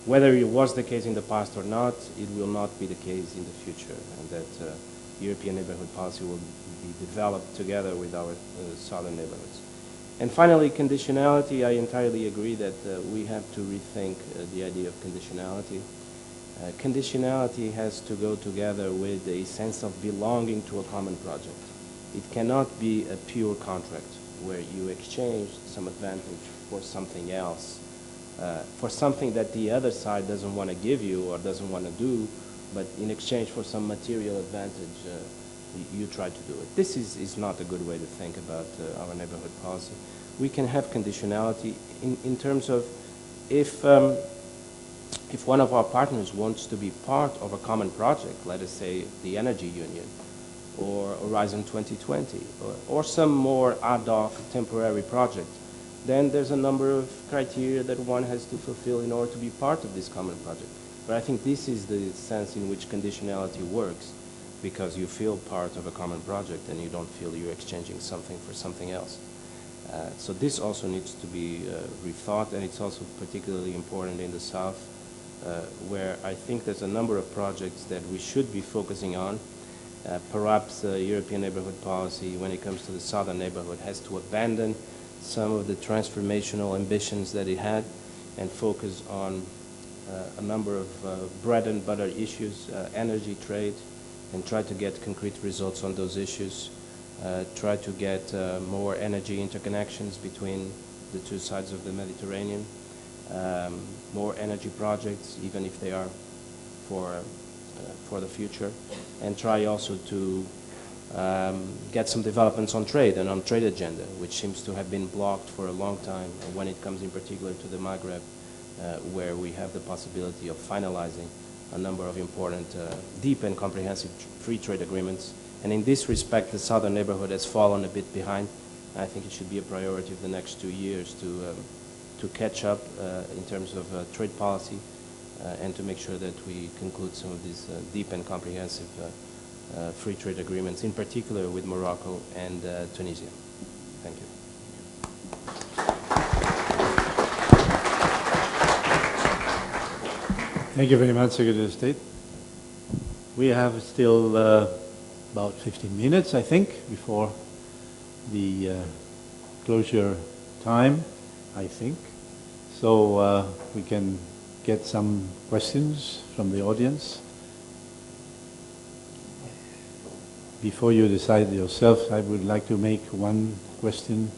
whether it was the case in the past or not, it will not be the case in the future, and that European neighborhood policy will be developed together with our southern neighborhoods. And finally, conditionality. I entirely agree that we have to rethink the idea of conditionality. Conditionality has to go together with a sense of belonging to a common project. It cannot be a pure contract where you exchange some advantage for something else, for something that the other side doesn't want to give you or doesn't want to do, but in exchange for some material advantage, you try to do it. This is not a good way to think about our neighborhood policy. We can have conditionality in terms of if one of our partners wants to be part of a common project, let us say the Energy Union or Horizon 2020 or some more ad hoc temporary project, then there's a number of criteria that one has to fulfill in order to be part of this common project. But I think this is the sense in which conditionality works, because you feel part of a common project and you don't feel you're exchanging something for something else. So this also needs to be rethought, and it's also particularly important in the South, where I think there's a number of projects that we should be focusing on. Perhaps European neighborhood policy, when it comes to the southern neighborhood, has to abandon some of the transformational ambitions that it had and focus on a number of bread and butter issues, energy, trade, and try to get concrete results on those issues. Try to get more energy interconnections between the two sides of the Mediterranean, more energy projects, even if they are for the future, and try also to get some developments on trade and on trade agenda, which seems to have been blocked for a long time when it comes in particular to the Maghreb, where we have the possibility of finalizing a number of important deep and comprehensive free trade agreements. And in this respect, the southern neighborhood has fallen a bit behind. I think it should be a priority of the next 2 years to catch up in terms of trade policy and to make sure that we conclude some of these deep and comprehensive free trade agreements, in particular with Morocco and Tunisia. Thank you. Thank you very much, Secretary of State. We have still about 15 minutes, I think, before the closure time, I think. So we can get some questions from the audience. Before you decide yourself, I would like to make one question.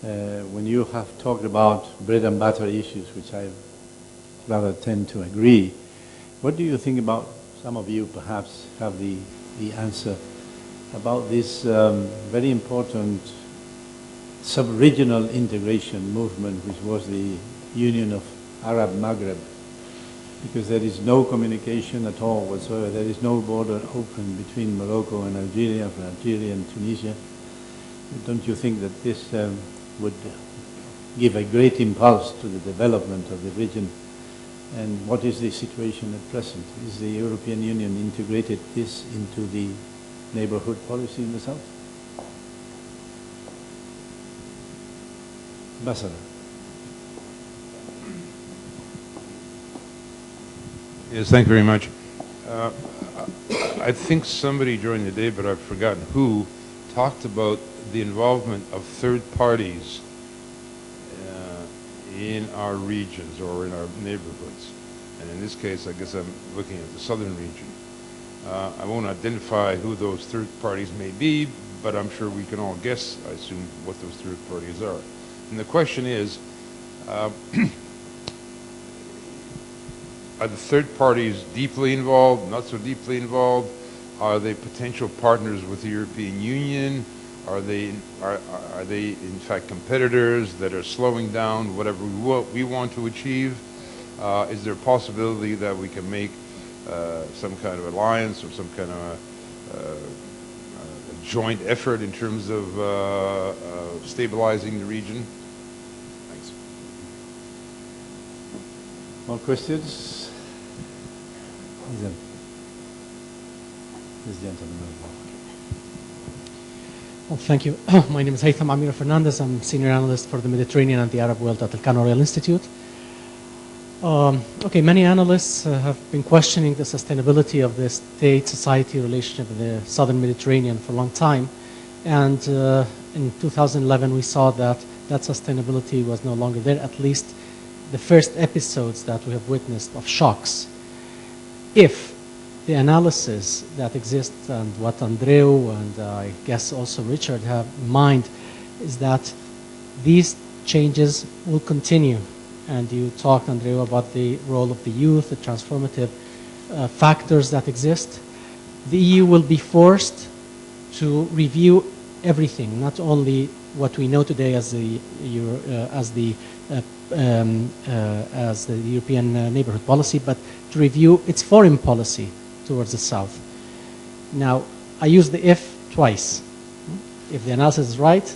When you have talked about bread and butter issues, which I rather tend to agree, what do you think about, some of you perhaps have the answer, about this very important sub-regional integration movement, which was the Union of Arab Maghreb? Because there is no communication at all whatsoever. There is no border open between Morocco and Algeria, for Algeria and Tunisia. Don't you think that this would give a great impulse to the development of the region? And what is the situation at present? Is the European Union integrated this into the neighborhood policy in the South? Ambassador. Yes, thank you very much. I think somebody during the day, but I've forgotten who, talked about the involvement of third parties in our regions or in our neighborhoods. And in this case, I guess I'm looking at the southern region. I won't identify who those third parties may be, but I'm sure we can all guess, I assume, what those third parties are. And the question is, are the third parties deeply involved, not so deeply involved? Are they potential partners with the European Union? Are they in fact competitors that are slowing down whatever we want to achieve? Is there a possibility that we can make some kind of alliance or some kind of a joint effort in terms of stabilizing the region? Thanks. More questions? This gentleman. Well, thank you. My name is Haytham Amir Fernandez. I'm senior analyst for the Mediterranean and the Arab world at Elcano Royal Institute. Okay, many analysts have been questioning the sustainability of the state-society relationship in the southern Mediterranean for a long time. And in 2011, we saw that that sustainability was no longer there, at least the first episodes that we have witnessed of shocks. If the analysis that exists and what Andreu and I guess also Richard have in mind is that these changes will continue. And you talked, Andreu, about the role of the youth, the transformative factors that exist. The EU will be forced to review everything, not only what we know today as the European neighbourhood policy, but to review its foreign policy towards the south. Now, I use the if twice. If the analysis is right,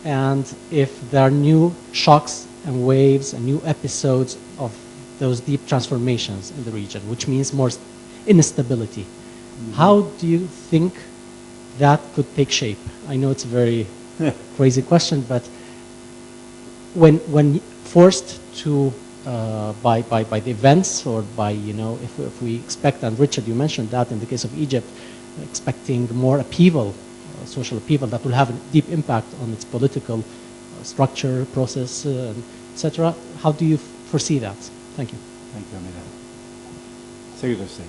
and if there are new shocks and waves and new episodes of those deep transformations in the region, which means more instability. Mm-hmm. How do you think that could take shape? I know it's a very crazy question, but when forced to by the events, or by, you know, if we expect, and Richard, you mentioned that in the case of Egypt, expecting more upheaval, social upheaval that will have a deep impact on its political structure, process, etc. How do you foresee that? Thank you. Thank you, Amina. Secretary of State.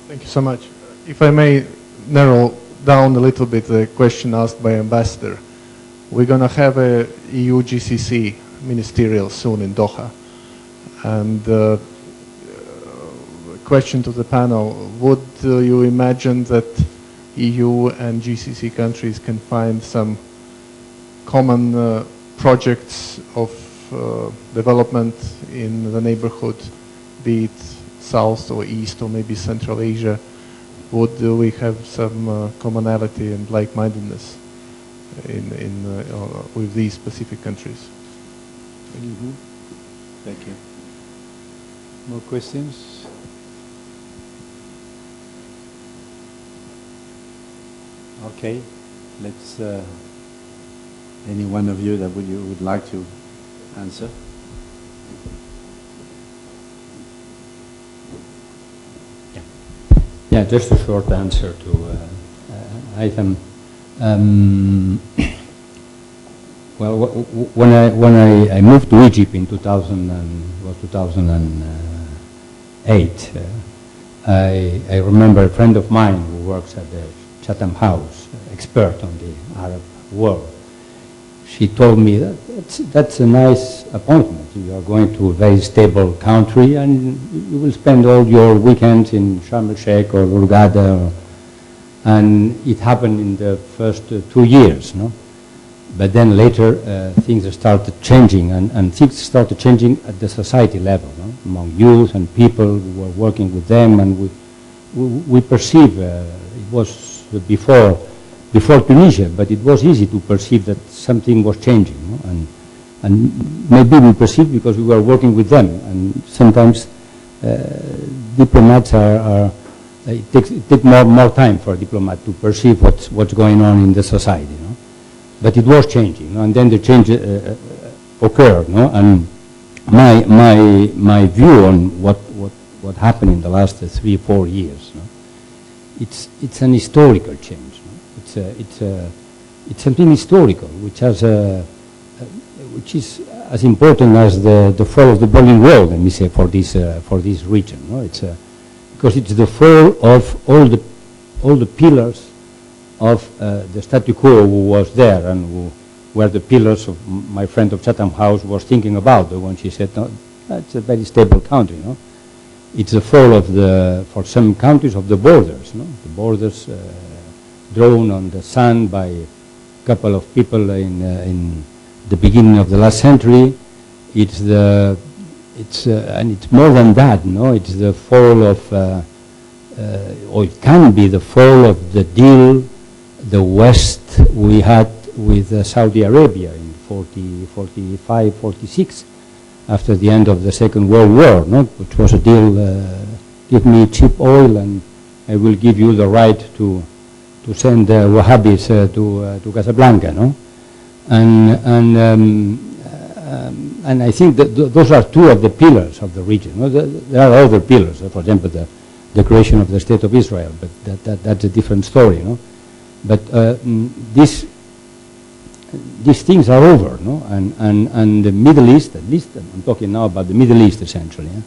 Thank you so much. If I may narrow down a little bit the question asked by Ambassador. We're going to have a EU GCC ministerial soon in Doha. And question to the panel, would you imagine that EU and GCC countries can find some common projects of development in the neighborhood, be it South or East or maybe Central Asia? Would we have some commonality and like-mindedness with these specific countries? Mm-hmm. Thank you. More questions? Okay, let's. Any one of you that would like to answer? Yeah, just a short answer to item. Well, when I moved to Egypt in 2008, I remember a friend of mine who works at the Chatham House, expert on the Arab world. She told me that that's a nice appointment. You are going to a very stable country and you will spend all your weekends in Sharm el-Sheikh or Hurghada. And it happened in the first 2 years, no? But then later things started changing, and things started changing at the society level, no? Among youth and people who were working with them, and we perceive, it was before Tunisia, but it was easy to perceive that something was changing, no? And maybe we perceived because we were working with them, and sometimes diplomats it takes more time for a diplomat to perceive what's going on in the society, no? But it was changing, no? And then the change occurred, no? And my view on what happened in the last 3 or 4 years, no? It's an historical change, no? It's something historical, which is as important as the fall of the Berlin Wall, let me say, for this region, no? Because it's the fall of all the pillars of the statu quo who was there, and who were the pillars of my friend of Chatham House was thinking about when she said, no, that's a very stable country, no? It's the fall of for some countries, of the borders, no? The borders drawn on the sand by a couple of people in the beginning of the last century. And it's more than that, no? It's the fall of, or it can be the fall of the deal the West we had with Saudi Arabia in 45, 46, after the end of the Second World War, no? Which was a deal, give me cheap oil and I will give you the right to send Wahhabis to Casablanca, no? And I think that those are two of the pillars of the region. No? There are other pillars, for example, the creation of the State of Israel, but that's a different story, no? But these things are over, no? And the Middle East, at least I'm talking now about the Middle East essentially. Yeah?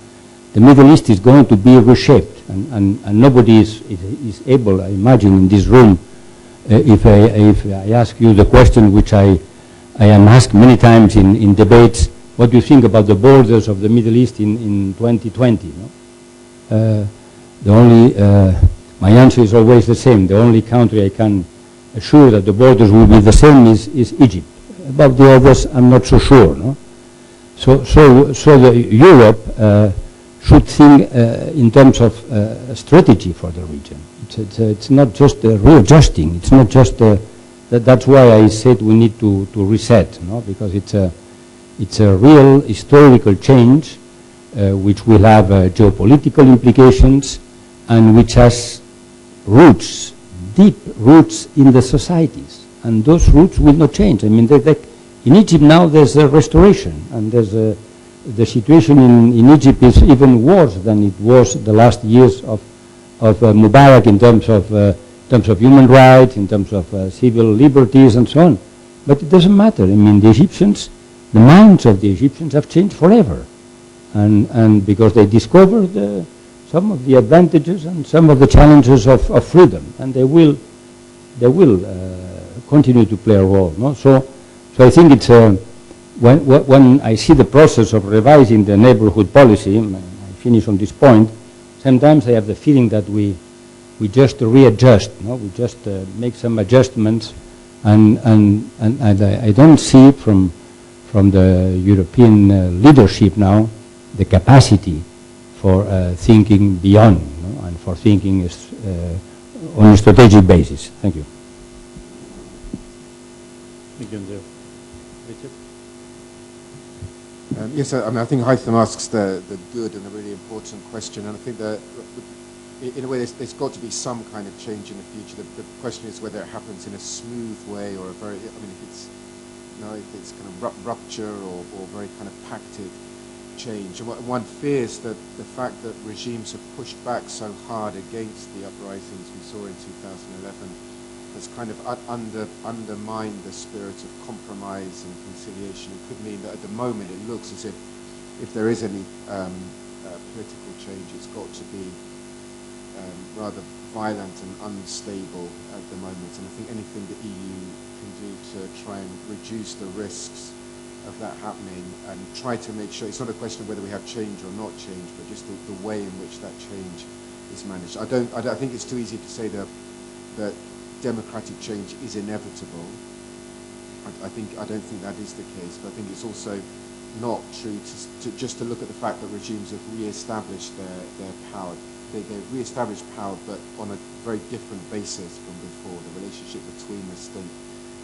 The Middle East is going to be reshaped, and nobody is able, I imagine, in this room, if I ask you the question which I am asked many times in debates, what do you think about the borders of the Middle East in 2020? No? My answer is always the same. The only country I can assure that the borders will be the same is Egypt. About the others, I'm not so sure. No? So Europe should think in terms of strategy for the region. It's not just readjusting. It's not just that's why I said we need to reset, no? Because it's a real historical change which will have geopolitical implications and which has roots, deep roots in the societies, and those roots will not change. I mean, in Egypt now there's a restoration, and there's the situation in Egypt is even worse than it was the last years of Mubarak in terms of human rights, in terms of civil liberties and so on. But it doesn't matter. I mean, the minds of the Egyptians have changed forever, and because they discovered some of the advantages and some of the challenges of freedom, and they will continue to play a role. No? So I think it's when I see the process of revising the neighborhood policy, I finish on this point. Sometimes I have the feeling that we just readjust. No? We just make some adjustments, and I don't see from the European leadership now the capacity for thinking beyond, no? And for thinking on a strategic basis. Thank you. Thank you, Andrea. Richard? Yes, I mean, I think Hytham asks the good and a really important question, and I think that in a way there's got to be some kind of change in the future. The question is whether it happens in a smooth way or a very, I mean, if it's kind of rupture or very kind of pacted change. And one fears that the fact that regimes have pushed back so hard against the uprisings we saw in 2011 has kind of undermined the spirit of compromise and conciliation. It could mean that at the moment it looks as if there is any political change, it's got to be rather violent and unstable at the moment. And I think anything the EU can do to try and reduce the risks of that happening and try to make sure, it's not a question of whether we have change or not change, but just the way in which that change is managed. I think it's too easy to say that democratic change is inevitable. I don't think that is the case, but I think it's also not true to just to look at the fact that regimes have re-established their power. They've re-established power, but on a very different basis from before. The relationship between the state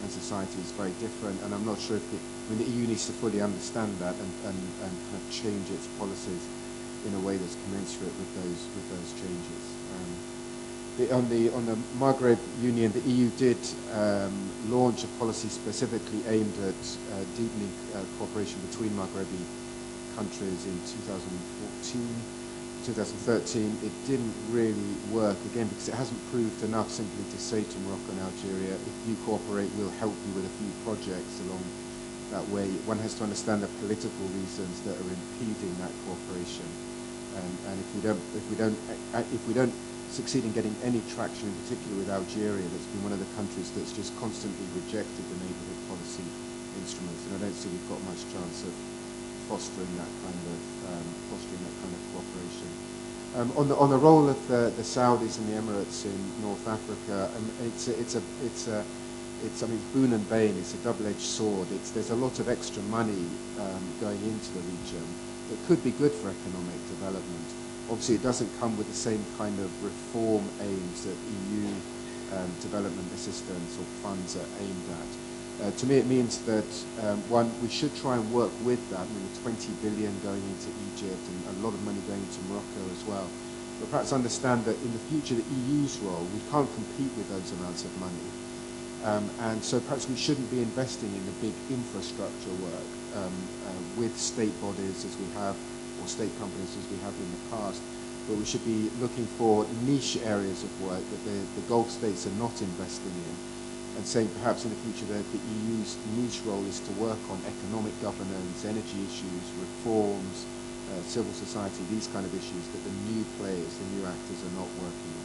and society is very different, and I'm not sure if the EU needs to fully understand that and kind of change its policies in a way that's commensurate with those changes. On the Maghreb Union, the EU did launch a policy specifically aimed at deepening cooperation between Maghrebi countries in 2013. It didn't really work, again, because it hasn't proved enough simply to say to Morocco and Algeria, if you cooperate, we'll help you with a few projects along that way. One has to understand the political reasons that are impeding that cooperation. And if we don't succeed in getting any traction, in particular with Algeria, that's been one of the countries that's just constantly rejected the neighbourhood policy instruments, and I don't see we've got much chance of fostering that kind of cooperation. On the role of the Saudis and the Emirates in North Africa, it's boon and bane. It's a double-edged sword. There's a lot of extra money going into the region that could be good for economic development. Obviously, it doesn't come with the same kind of reform aims that EU development assistance or funds are aimed at. To me, it means that, one, we should try and work with that. I mean, 20 billion going into Egypt and a lot of money going into Morocco as well. But perhaps understand that in the future, the EU's role, we can't compete with those amounts of money. And so perhaps we shouldn't be investing in the big infrastructure work with state bodies as we have, or state companies as we have in the past. But we should be looking for niche areas of work that the Gulf states are not investing in. And saying perhaps in the future that the EU's niche role is to work on economic governance, energy issues, reforms, civil society, these kind of issues that the new players, the new actors are not working on.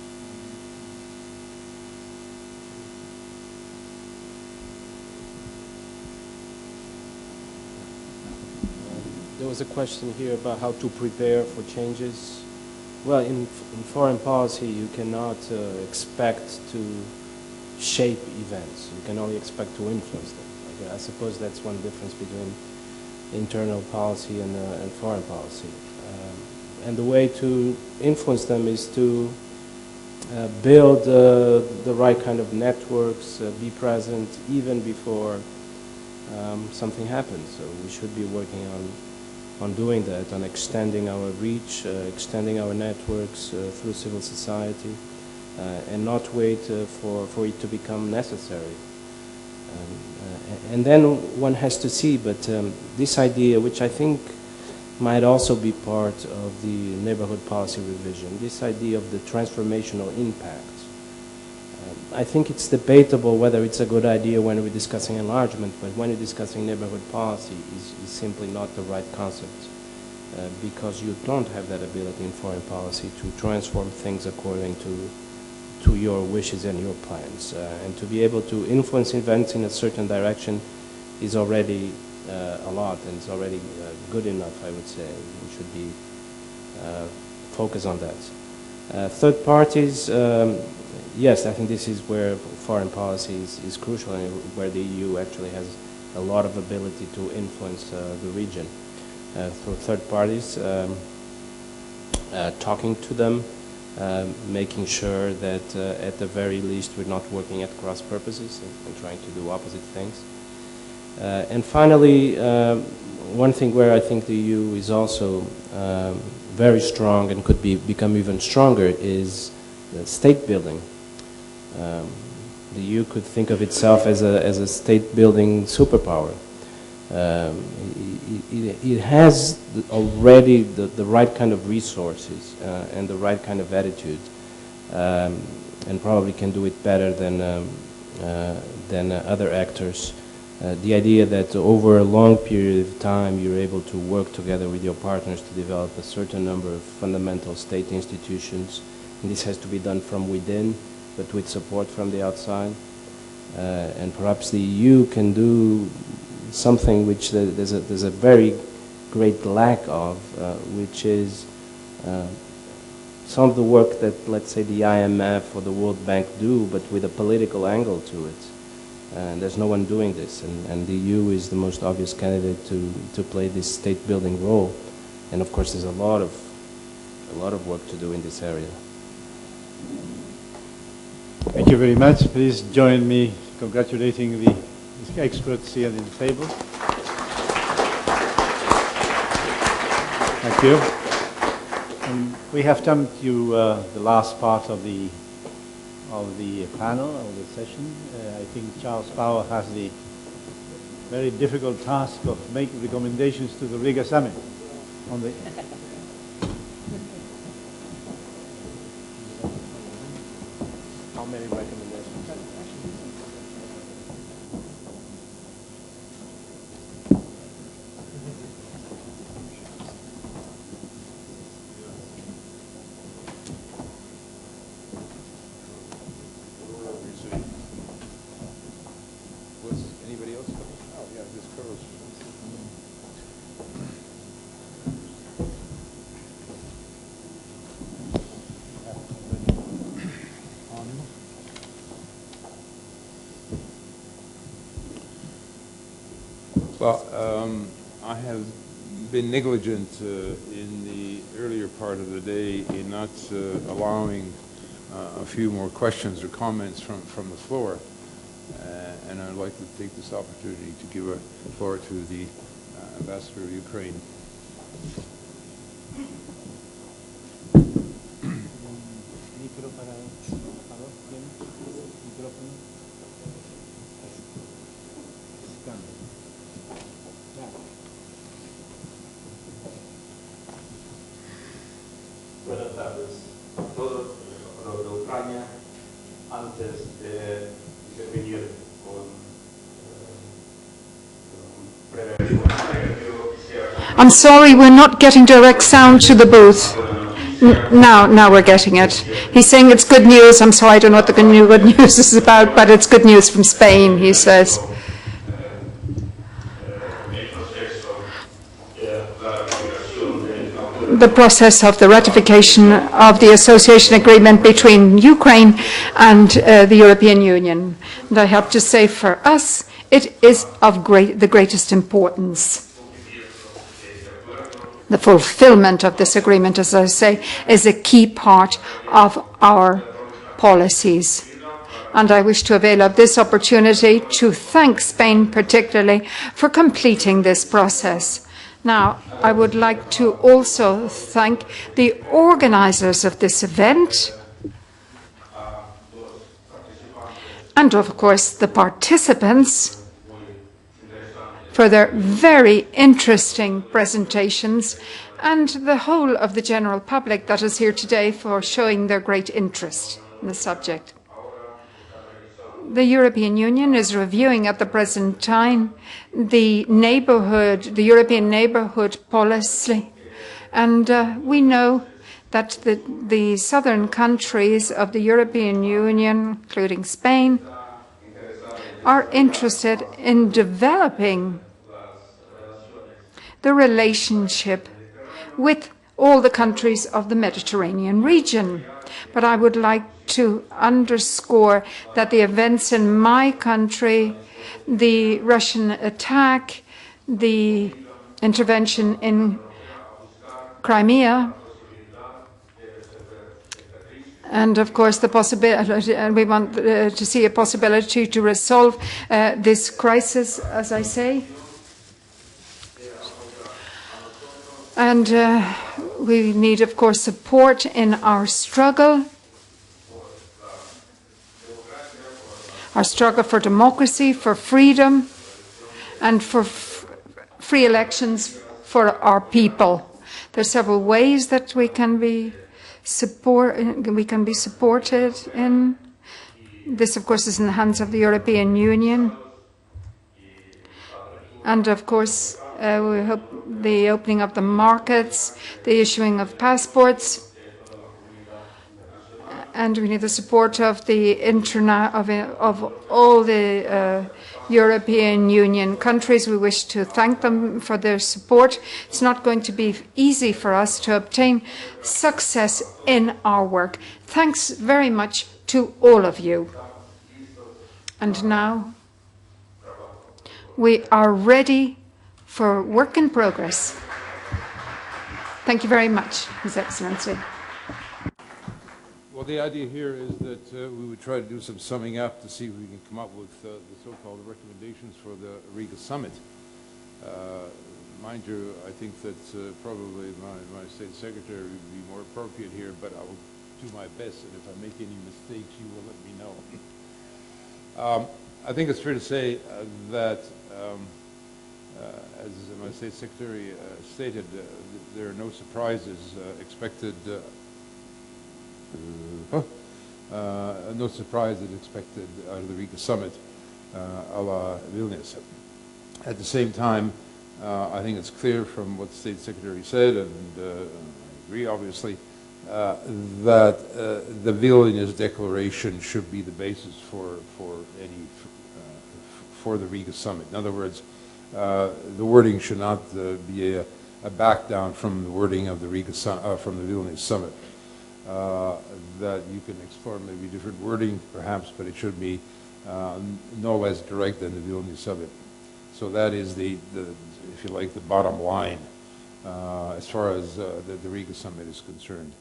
There was a question here about how to prepare for changes. Well, in foreign policy, you cannot expect to shape events. You can only expect to influence them. Like, I suppose that's one difference between internal policy and foreign policy. And the way to influence them is to build the right kind of networks, be present even before something happens. So we should be working on doing that, on extending our reach, extending our networks through civil society, and not wait for it to become necessary. And then one has to see, but this idea, which I think might also be part of the neighborhood policy revision, this idea of the transformational impact. I think it's debatable whether it's a good idea when we're discussing enlargement, but when you're discussing neighborhood policy is simply not the right concept, because you don't have that ability in foreign policy to transform things according to your wishes and your plans. And to be able to influence events in a certain direction is already a lot, and it's already good enough, I would say. We should be focused on that. Third parties, yes, I think this is where foreign policy is crucial, and where the EU actually has a lot of ability to influence the region. Through third parties, talking to them, making sure that at the very least we're not working at cross purposes and trying to do opposite things. And finally, one thing where I think the EU is also very strong and could become even stronger is state building. The EU could think of itself as a state building superpower. It has already the right kind of resources and the right kind of attitude, and probably can do it better than other actors. The idea that over a long period of time you're able to work together with your partners to develop a certain number of fundamental state institutions, and this has to be done from within, but with support from the outside. And perhaps the EU can do something which there's a very great lack of, which is some of the work that, let's say, the IMF or the World Bank do, but with a political angle to it. And there's no one doing this, and the EU is the most obvious candidate to play this state-building role. And of course, there's a lot of work to do in this area. Thank you very much. Please join me congratulating the experts here in the table. Thank you. And we have come to the last part of the panel, of the session. I think Charles Power has the very difficult task of making recommendations to the Riga Summit on the How many recommendations? Well, I have been negligent in the earlier part of the day in not allowing a few more questions or comments from the floor. And I'd like to take this opportunity to give a floor to the Ambassador of Ukraine. Buenas tardes a todos los de Ucrania. Antes de intervenir con I'm sorry, we're not getting direct sound to the booth. Now we're getting it. He's saying it's good news. I'm sorry, I don't know what the good news is about, but it's good news from Spain, he says. The process of the ratification of the association agreement between Ukraine and the European Union. And I have to say, for us, it is of the greatest importance. The fulfillment of this agreement, as I say, is a key part of our policies. And I wish to avail of this opportunity to thank Spain particularly for completing this process. Now, I would like to also thank the organizers of this event and, of course, the participants for their very interesting presentations, and the whole of the general public that is here today for showing their great interest in the subject. The European Union is reviewing at the present time the European neighbourhood policy, and we know that the southern countries of the European Union, including Spain, are interested in developing the relationship with all the countries of the Mediterranean region. But I would like to underscore that the events in my country, the Russian attack, the intervention in Crimea, and of course the possibility, and we want to see a possibility to resolve this crisis, as I say. And we need, of course, support in our struggle for democracy, for freedom, and for free elections for our people. There are several ways that we can be supported in. This, of course, is in the hands of the European Union. And, of course, we hope the opening of the markets, the issuing of passports, and we need the support of the of all the European Union countries. We wish to thank them for their support. It's not going to be easy for us to obtain success in our work. Thanks very much to all of you. And now we are ready for work in progress. Thank you very much, His Excellency. Well, the idea here is that we would try to do some summing up to see if we can come up with the so-called recommendations for the Riga summit. Mind you, I think that probably my state secretary would be more appropriate here, but I will do my best, and if I make any mistakes, you will let me know. I think it's fair to say that as my state secretary stated, there are no surprises expected. No surprises expected out of the Riga summit, a la Vilnius. At the same time, I think it's clear from what the State Secretary said, and I agree obviously, that the Vilnius Declaration should be the basis for the Riga summit. In other words, the wording should not be a back down from the wording of the from the Vilnius summit. That you can explore maybe different wording perhaps, but it should be no less direct than the Vilnius summit. So that is the if you like, the bottom line as far as the Riga summit is concerned.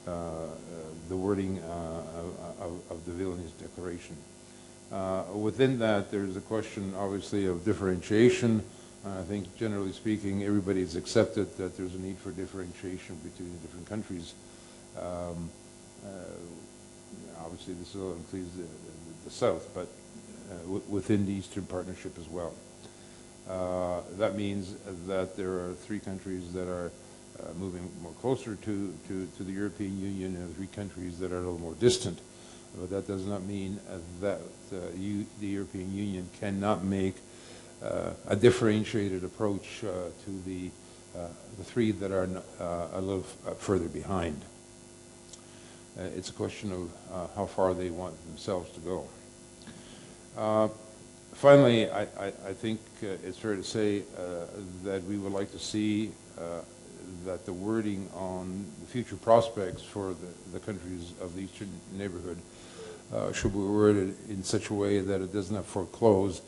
The wording of the Vilnius Declaration. Within that, there's a question, obviously, of differentiation. I think, generally speaking, everybody's accepted that there's a need for differentiation between the different countries. Obviously, this all includes the South, but within the Eastern Partnership as well. That means that there are 3 countries that are moving more closer to the European Union and 3 countries that are a little more distant. But that does not mean that the European Union cannot make a differentiated approach to the 3 that are a little further behind. It's a question of how far they want themselves to go. Finally, I think it's fair to say that we would like to see that the wording on the future prospects for the countries of the Eastern Neighbourhood should be worded in such a way that it does not foreclose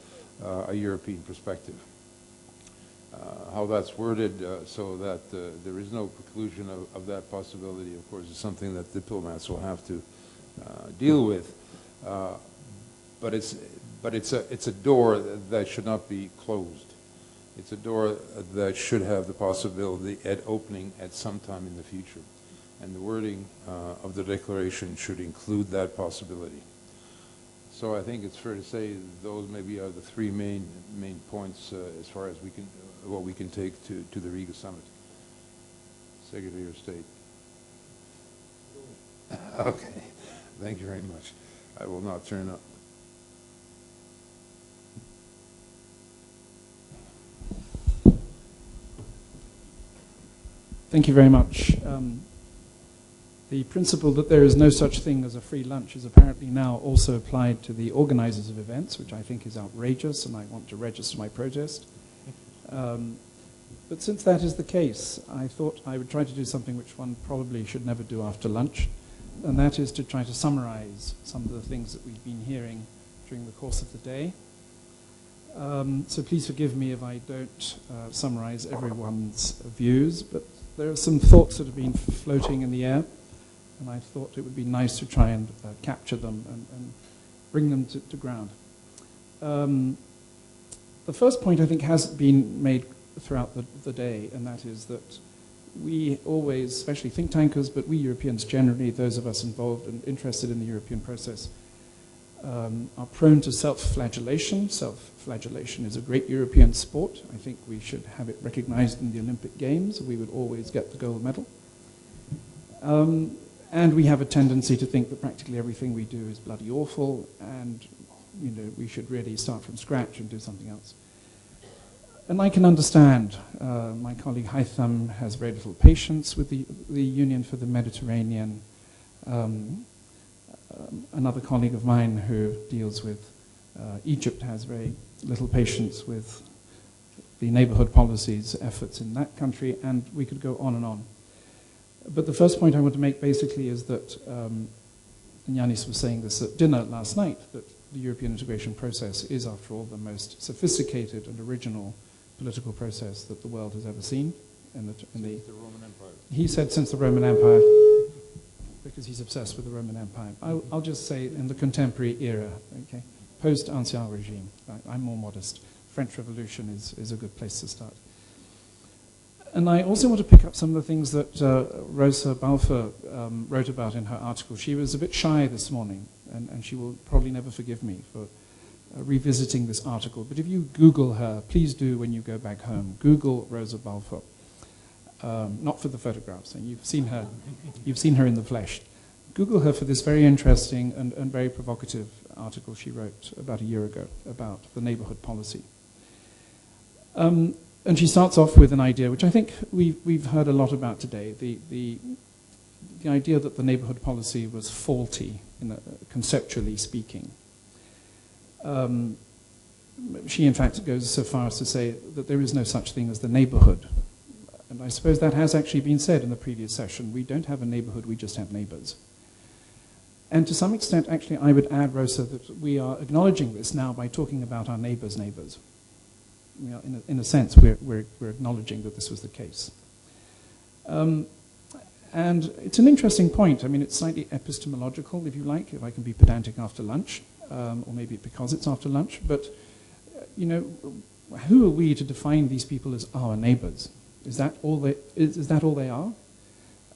a European perspective. How that's worded so that there is no preclusion of that possibility, of course, is something that diplomats will have to deal with. But it's a door that should not be closed. It's a door that should have the possibility at opening at some time in the future. And the wording of the declaration should include that possibility. So I think it's fair to say those maybe are the 3 main points as far as what we can take to the Riga summit. Secretary of State. Okay, thank you very much. I will now turn up. Thank you very much. The principle that there is no such thing as a free lunch is apparently now also applied to the organizers of events, which I think is outrageous, and I want to register my protest. But since that is the case, I thought I would try to do something which one probably should never do after lunch, and that is to try to summarize some of the things that we've been hearing during the course of the day. So please forgive me if I don't summarize everyone's views, but there are some thoughts that have been floating in the air, and I thought it would be nice to try and capture them and bring them to ground. The first point, I think, has been made throughout the day, and that is that we always, especially think tankers, but we Europeans generally, those of us involved and interested in the European process, are prone to self-flagellation. Self-flagellation is a great European sport. I think we should have it recognized in the Olympic Games. We would always get the gold medal. And we have a tendency to think that practically everything we do is bloody awful, and we should really start from scratch and do something else. And I can understand. My colleague Haitham has very little patience with the Union for the Mediterranean. Another colleague of mine who deals with Egypt has very little patience with the neighborhood policies, efforts in that country, and we could go on and on. But the first point I want to make basically is that, and Yanis was saying this at dinner last night, that the European integration process is, after all, the most sophisticated and original political process that the world has ever seen. Since the Roman Empire. He said since the Roman Empire, because he's obsessed with the Roman Empire. I'll just say in the contemporary era, okay, post-Ancien regime. I'm more modest. French Revolution is a good place to start. And I also want to pick up some of the things that Rosa Balfour wrote about in her article. She was a bit shy this morning, and she will probably never forgive me for revisiting this article. But if you Google her, please do when you go back home. Google Rosa Balfour. Not for the photographs. And you've seen her in the flesh. Google her for this very interesting and very provocative article she wrote about a year ago about the neighborhood policy. And she starts off with an idea, which I think we've heard a lot about today, the idea that the neighborhood policy was faulty, conceptually speaking. She, in fact, goes so far as to say that there is no such thing as the neighborhood. And I suppose that has actually been said in the previous session. We don't have a neighborhood, we just have neighbors. And to some extent, actually, I would add, Rosa, that we are acknowledging this now by talking about our neighbors' neighbors. In a sense, we're acknowledging that this was the case. And it's an interesting point. I mean, it's slightly epistemological, if you like, if I can be pedantic after lunch. or maybe because it's after lunch, but, you know, who are we to define these people as our neighbors? Is that all they are?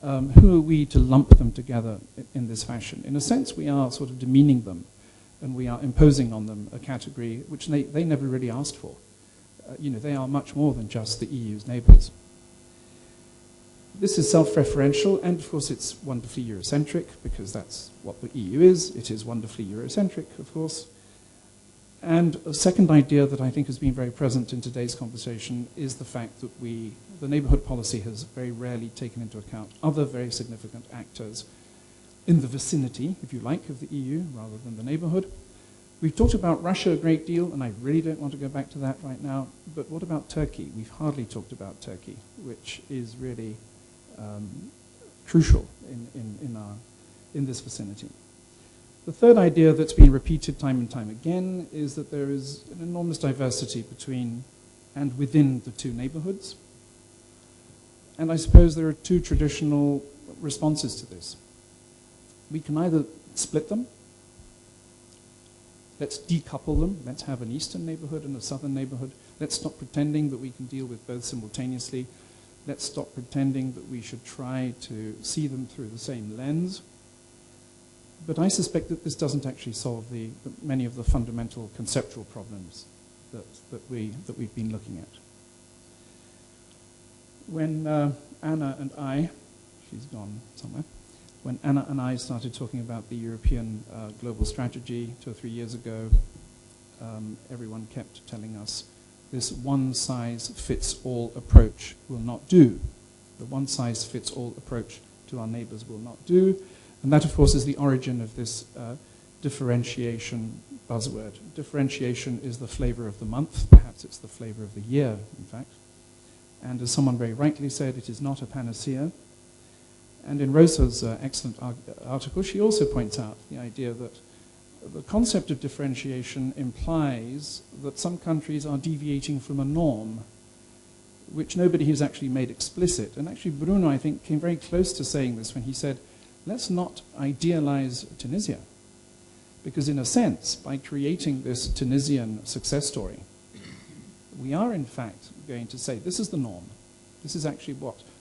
Who are we to lump them together in this fashion? In a sense, we are sort of demeaning them, and we are imposing on them a category which they never really asked for. You know, they are much more than just the EU's neighbors. This is self-referential, and of course it's wonderfully Eurocentric, because that's what the EU is. It is wonderfully Eurocentric, of course. And a second idea that I think has been very present in today's conversation is the fact that the neighborhood policy has very rarely taken into account other very significant actors in the vicinity, if you like, of the EU, rather than the neighborhood. We've talked about Russia a great deal, and I really don't want to go back to that right now, but what about Turkey? We've hardly talked about Turkey, which is really crucial in this vicinity. The third idea that's been repeated time and time again is that there is an enormous diversity between and within the two neighborhoods. And I suppose there are two traditional responses to this. We can either split them, let's decouple them, let's have an eastern neighborhood and a southern neighborhood, let's stop pretending that we can deal with both simultaneously, let's stop pretending that we should try to see them through the same lens. But I suspect that this doesn't actually solve many of the fundamental conceptual problems that we've been looking at. When Anna and I, she's gone somewhere, when Anna and I started talking about the European global strategy 2 or 3 years ago, everyone kept telling us this one-size-fits-all approach will not do. The one-size-fits-all approach to our neighbors will not do. And that, of course, is the origin of this differentiation buzzword. Differentiation is the flavor of the month. Perhaps it's the flavor of the year, in fact. And as someone very rightly said, it is not a panacea. And in Rosa's excellent article, she also points out the idea that the concept of differentiation implies that some countries are deviating from a norm which nobody has actually made explicit. And actually, Bruno, I think, came very close to saying this when he said, let's not idealize Tunisia. Because in a sense, by creating this Tunisian success story, we are in fact going to say, this is the norm. This is actually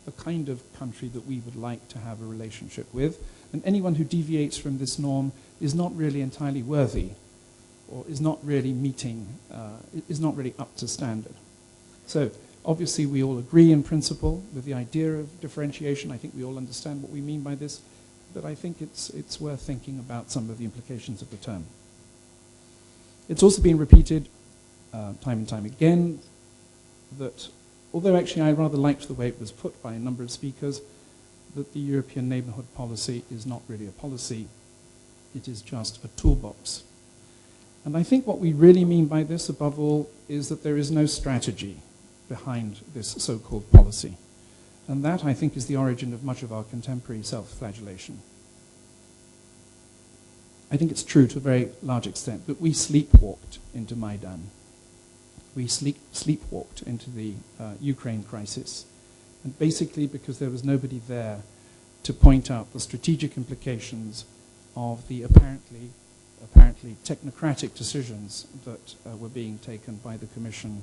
the kind of country that we would like to have a relationship with. And anyone who deviates from this norm is not really entirely worthy, or is not really is not really up to standard. So obviously we all agree in principle with the idea of differentiation. I think we all understand what we mean by this. But I think it's worth thinking about some of the implications of the term. It's also been repeated time and time again that, although actually I rather liked the way it was put by a number of speakers, that the European neighbourhood policy is not really a policy, it is just a toolbox. And I think what we really mean by this, above all, is that there is no strategy behind this so-called policy. And that, I think, is the origin of much of our contemporary self-flagellation. I think it's true to a very large extent that we sleepwalked into Maidan. We sleepwalked into the Ukraine crisis. And basically because there was nobody there to point out the strategic implications of the apparently technocratic decisions that were being taken by the Commission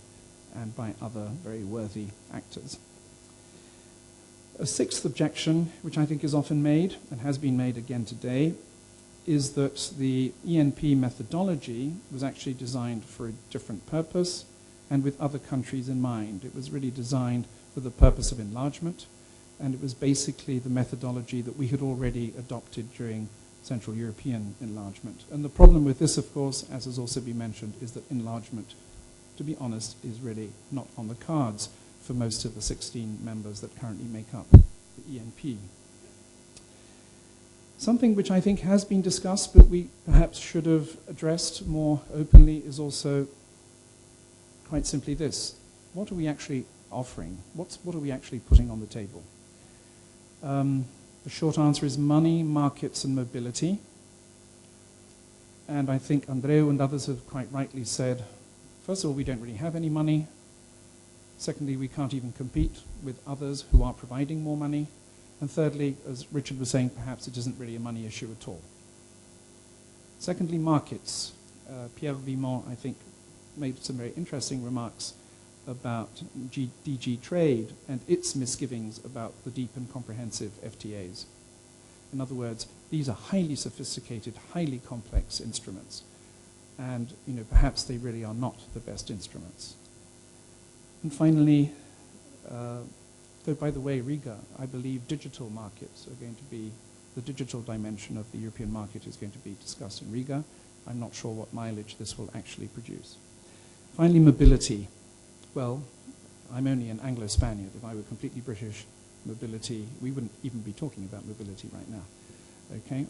and by other very worthy actors. A sixth objection, which I think is often made, and has been made again today, is that the ENP methodology was actually designed for a different purpose and with other countries in mind. It was really designed for the purpose of enlargement, and it was basically the methodology that we had already adopted during Central European enlargement. And the problem with this, of course, as has also been mentioned, is that enlargement, to be honest, is really not on the cards for most of the 16 members that currently make up the ENP. Something which I think has been discussed, but we perhaps should have addressed more openly, is also quite simply this. What are we actually offering? What are we actually putting on the table? The short answer is money, markets, and mobility. And I think Andreu and others have quite rightly said, first of all, we don't really have any money. Secondly, we can't even compete with others who are providing more money. And thirdly, as Richard was saying, perhaps it isn't really a money issue at all. Secondly, markets. Pierre Vimont, I think, made some very interesting remarks about DG Trade and its misgivings about the deep and comprehensive FTAs. In other words, these are highly sophisticated, highly complex instruments, and perhaps they really are not the best instruments. And finally, though by the way, Riga, I believe digital markets are going to be, the digital dimension of the European market is going to be discussed in Riga. I'm not sure what mileage this will actually produce. Finally, mobility. Well, I'm only an Anglo-Spaniard. If I were completely British, mobility, we wouldn't even be talking about mobility right now. Okay?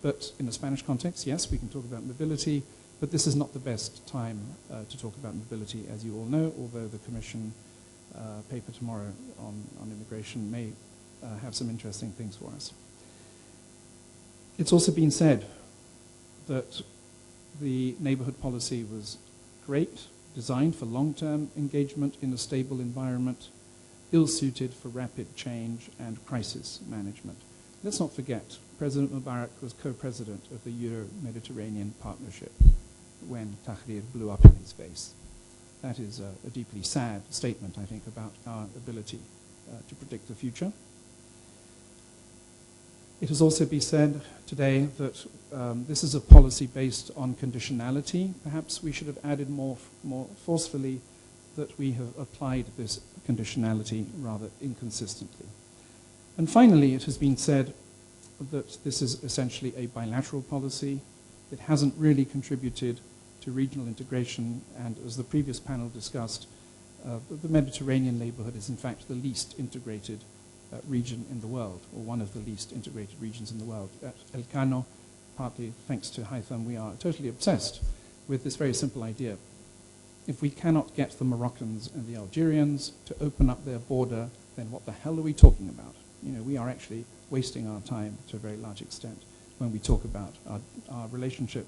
But in a Spanish context, yes, we can talk about mobility, but this is not the best time to talk about mobility, as you all know, although the Commission paper tomorrow on immigration may have some interesting things for us. It's also been said that the neighbourhood policy was great, designed for long-term engagement in a stable environment, ill-suited for rapid change and crisis management. Let's not forget, President Mubarak was co-president of the Euro-Mediterranean Partnership when Tahrir blew up in his face. That is a deeply sad statement, I think, about our ability to predict the future. It has also been said today that this is a policy based on conditionality. Perhaps we should have added more forcefully that we have applied this conditionality rather inconsistently. And finally, it has been said that this is essentially a bilateral policy. It hasn't really contributed to regional integration, and as the previous panel discussed, the Mediterranean neighborhood is in fact the least integrated region in the world, or one of the least integrated regions in the world. At Elcano, partly thanks to Haitham, we are totally obsessed with this very simple idea. If we cannot get the Moroccans and the Algerians to open up their border, then what the hell are we talking about? We are actually wasting our time to a very large extent when we talk about our relationship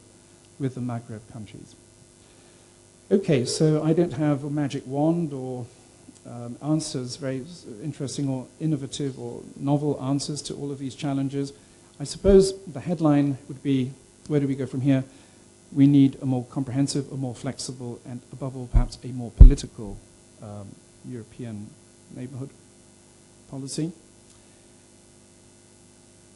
with the Maghreb countries. Okay, so I don't have a magic wand or answers, very interesting or innovative or novel answers to all of these challenges. I suppose the headline would be, where do we go from here? We need a more comprehensive, a more flexible, and above all, perhaps a more political European neighborhood policy.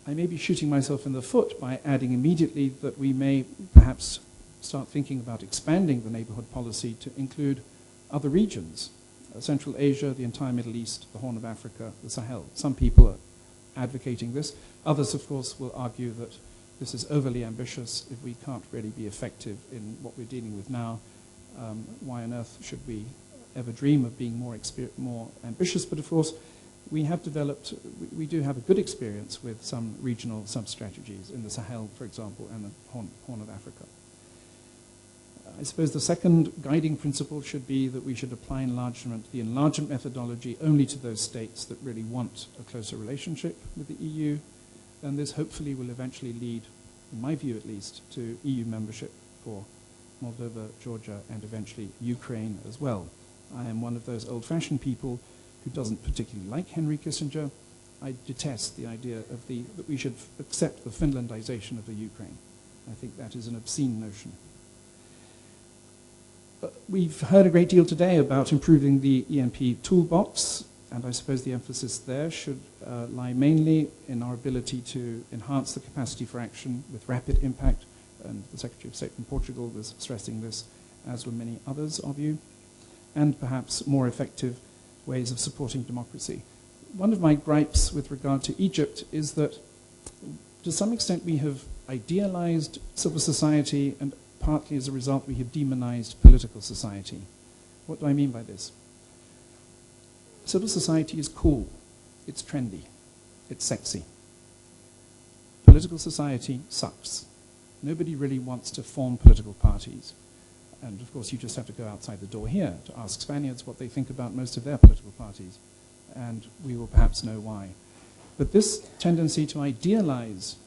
I may be shooting myself in the foot by adding immediately that we may perhaps start thinking about expanding the neighborhood policy to include other regions, Central Asia, the entire Middle East, the Horn of Africa, the Sahel. Some people are advocating this. Others, of course, will argue that this is overly ambitious. If we can't really be effective in what we're dealing with now, why on earth should we ever dream of being more ambitious? But of course, we have developed, we do have a good experience with some regional sub-strategies in the Sahel, for example, and the Horn of Africa. I suppose the second guiding principle should be that we should apply the enlargement methodology only to those states that really want a closer relationship with the EU, and this hopefully will eventually lead, in my view at least, to EU membership for Moldova, Georgia, and eventually Ukraine as well. I am one of those old-fashioned people who doesn't particularly like Henry Kissinger. I detest the idea of that we should accept the Finlandization of the Ukraine. I think that is an obscene notion. We've heard a great deal today about improving the ENP toolbox, and I suppose the emphasis there should lie mainly in our ability to enhance the capacity for action with rapid impact, and the Secretary of State from Portugal was stressing this, as were many others of you, and perhaps more effective ways of supporting democracy. One of my gripes with regard to Egypt is that to some extent we have idealized civil society, and partly as a result we have demonized political society. What do I mean by this? Civil society is cool, it's trendy, it's sexy. Political society sucks. Nobody really wants to form political parties. And of course you just have to go outside the door here to ask Spaniards what they think about most of their political parties, and we will perhaps know why. But this tendency to idealize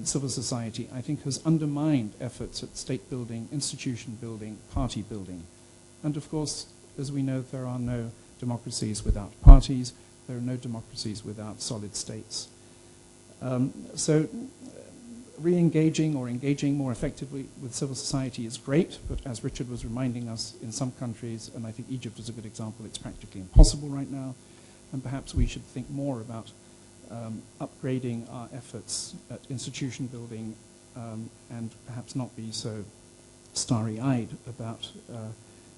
civil society, I think, has undermined efforts at state building, institution building, party building. And of course, as we know, there are no democracies without parties, there are no democracies without solid states. So re-engaging or engaging more effectively with civil society is great, but as Richard was reminding us, in some countries, and I think Egypt is a good example, it's practically impossible right now, and perhaps we should think more about upgrading our efforts at institution building and perhaps not be so starry-eyed about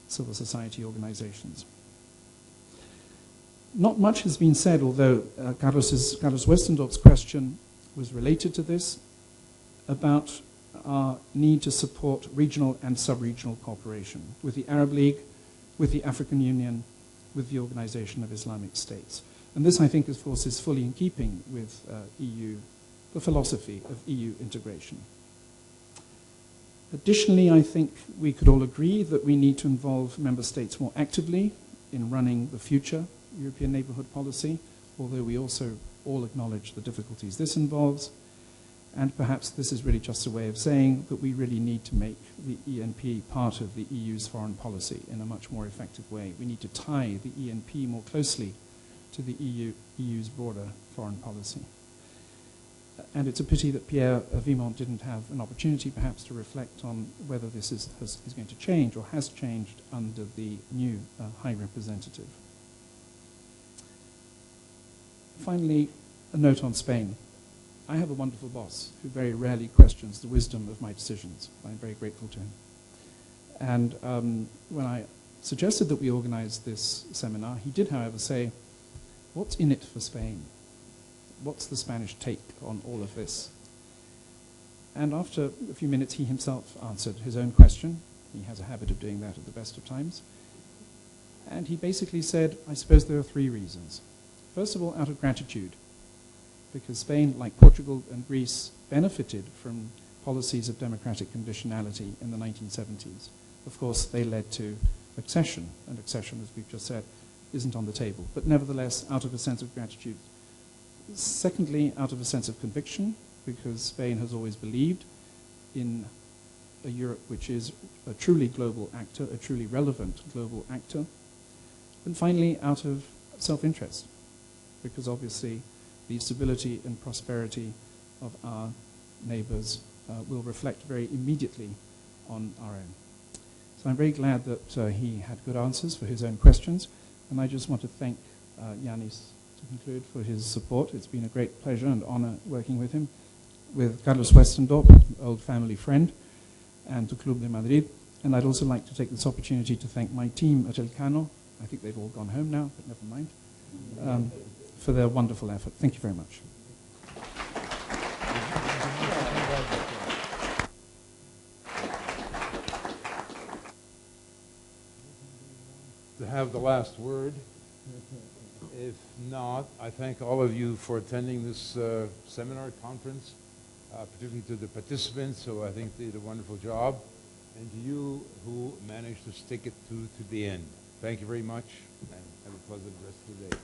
civil society organizations. Not much has been said, although Carlos Westendorp's question was related to this, about our need to support regional and sub-regional cooperation with the Arab League, with the African Union, with the Organization of Islamic States. And this, I think, of course, is fully in keeping with the philosophy of EU integration. Additionally, I think we could all agree that we need to involve member states more actively in running the future European neighbourhood policy, although we also all acknowledge the difficulties this involves. And perhaps this is really just a way of saying that we really need to make the ENP part of the EU's foreign policy in a much more effective way. We need to tie the ENP more closely to the EU's broader foreign policy. And it's a pity that Pierre Vimont didn't have an opportunity perhaps to reflect on whether this is going to change or has changed under the new High Representative. Finally, a note on Spain. I have a wonderful boss who very rarely questions the wisdom of my decisions. I'm very grateful to him. And when I suggested that we organize this seminar, he did, however, say, what's in it for Spain? What's the Spanish take on all of this? And after a few minutes, he himself answered his own question. He has a habit of doing that at the best of times. And he basically said, I suppose there are three reasons. First of all, out of gratitude, because Spain, like Portugal and Greece, benefited from policies of democratic conditionality in the 1970s. Of course, they led to accession, and accession, as we've just said, isn't on the table. But nevertheless, out of a sense of gratitude. Secondly, out of a sense of conviction, because Spain has always believed in a Europe which is a truly global actor, a truly relevant global actor. And finally, out of self-interest, because obviously the stability and prosperity of our neighbors will reflect very immediately on our own. So I'm very glad that he had good answers for his own questions, and I just want to thank Yanis, to conclude, for his support. It's been a great pleasure and honor working with him, with Carlos Westendorp, an old family friend, and the Club de Madrid. And I'd also like to take this opportunity to thank my team at Elcano. I think they've all gone home now, but never mind, for their wonderful effort. Thank you very much. To have the last word. If not, I thank all of you for attending this seminar conference, particularly to the participants who I think did a wonderful job, and to you who managed to stick it to the end. Thank you very much, and have a pleasant rest of the day.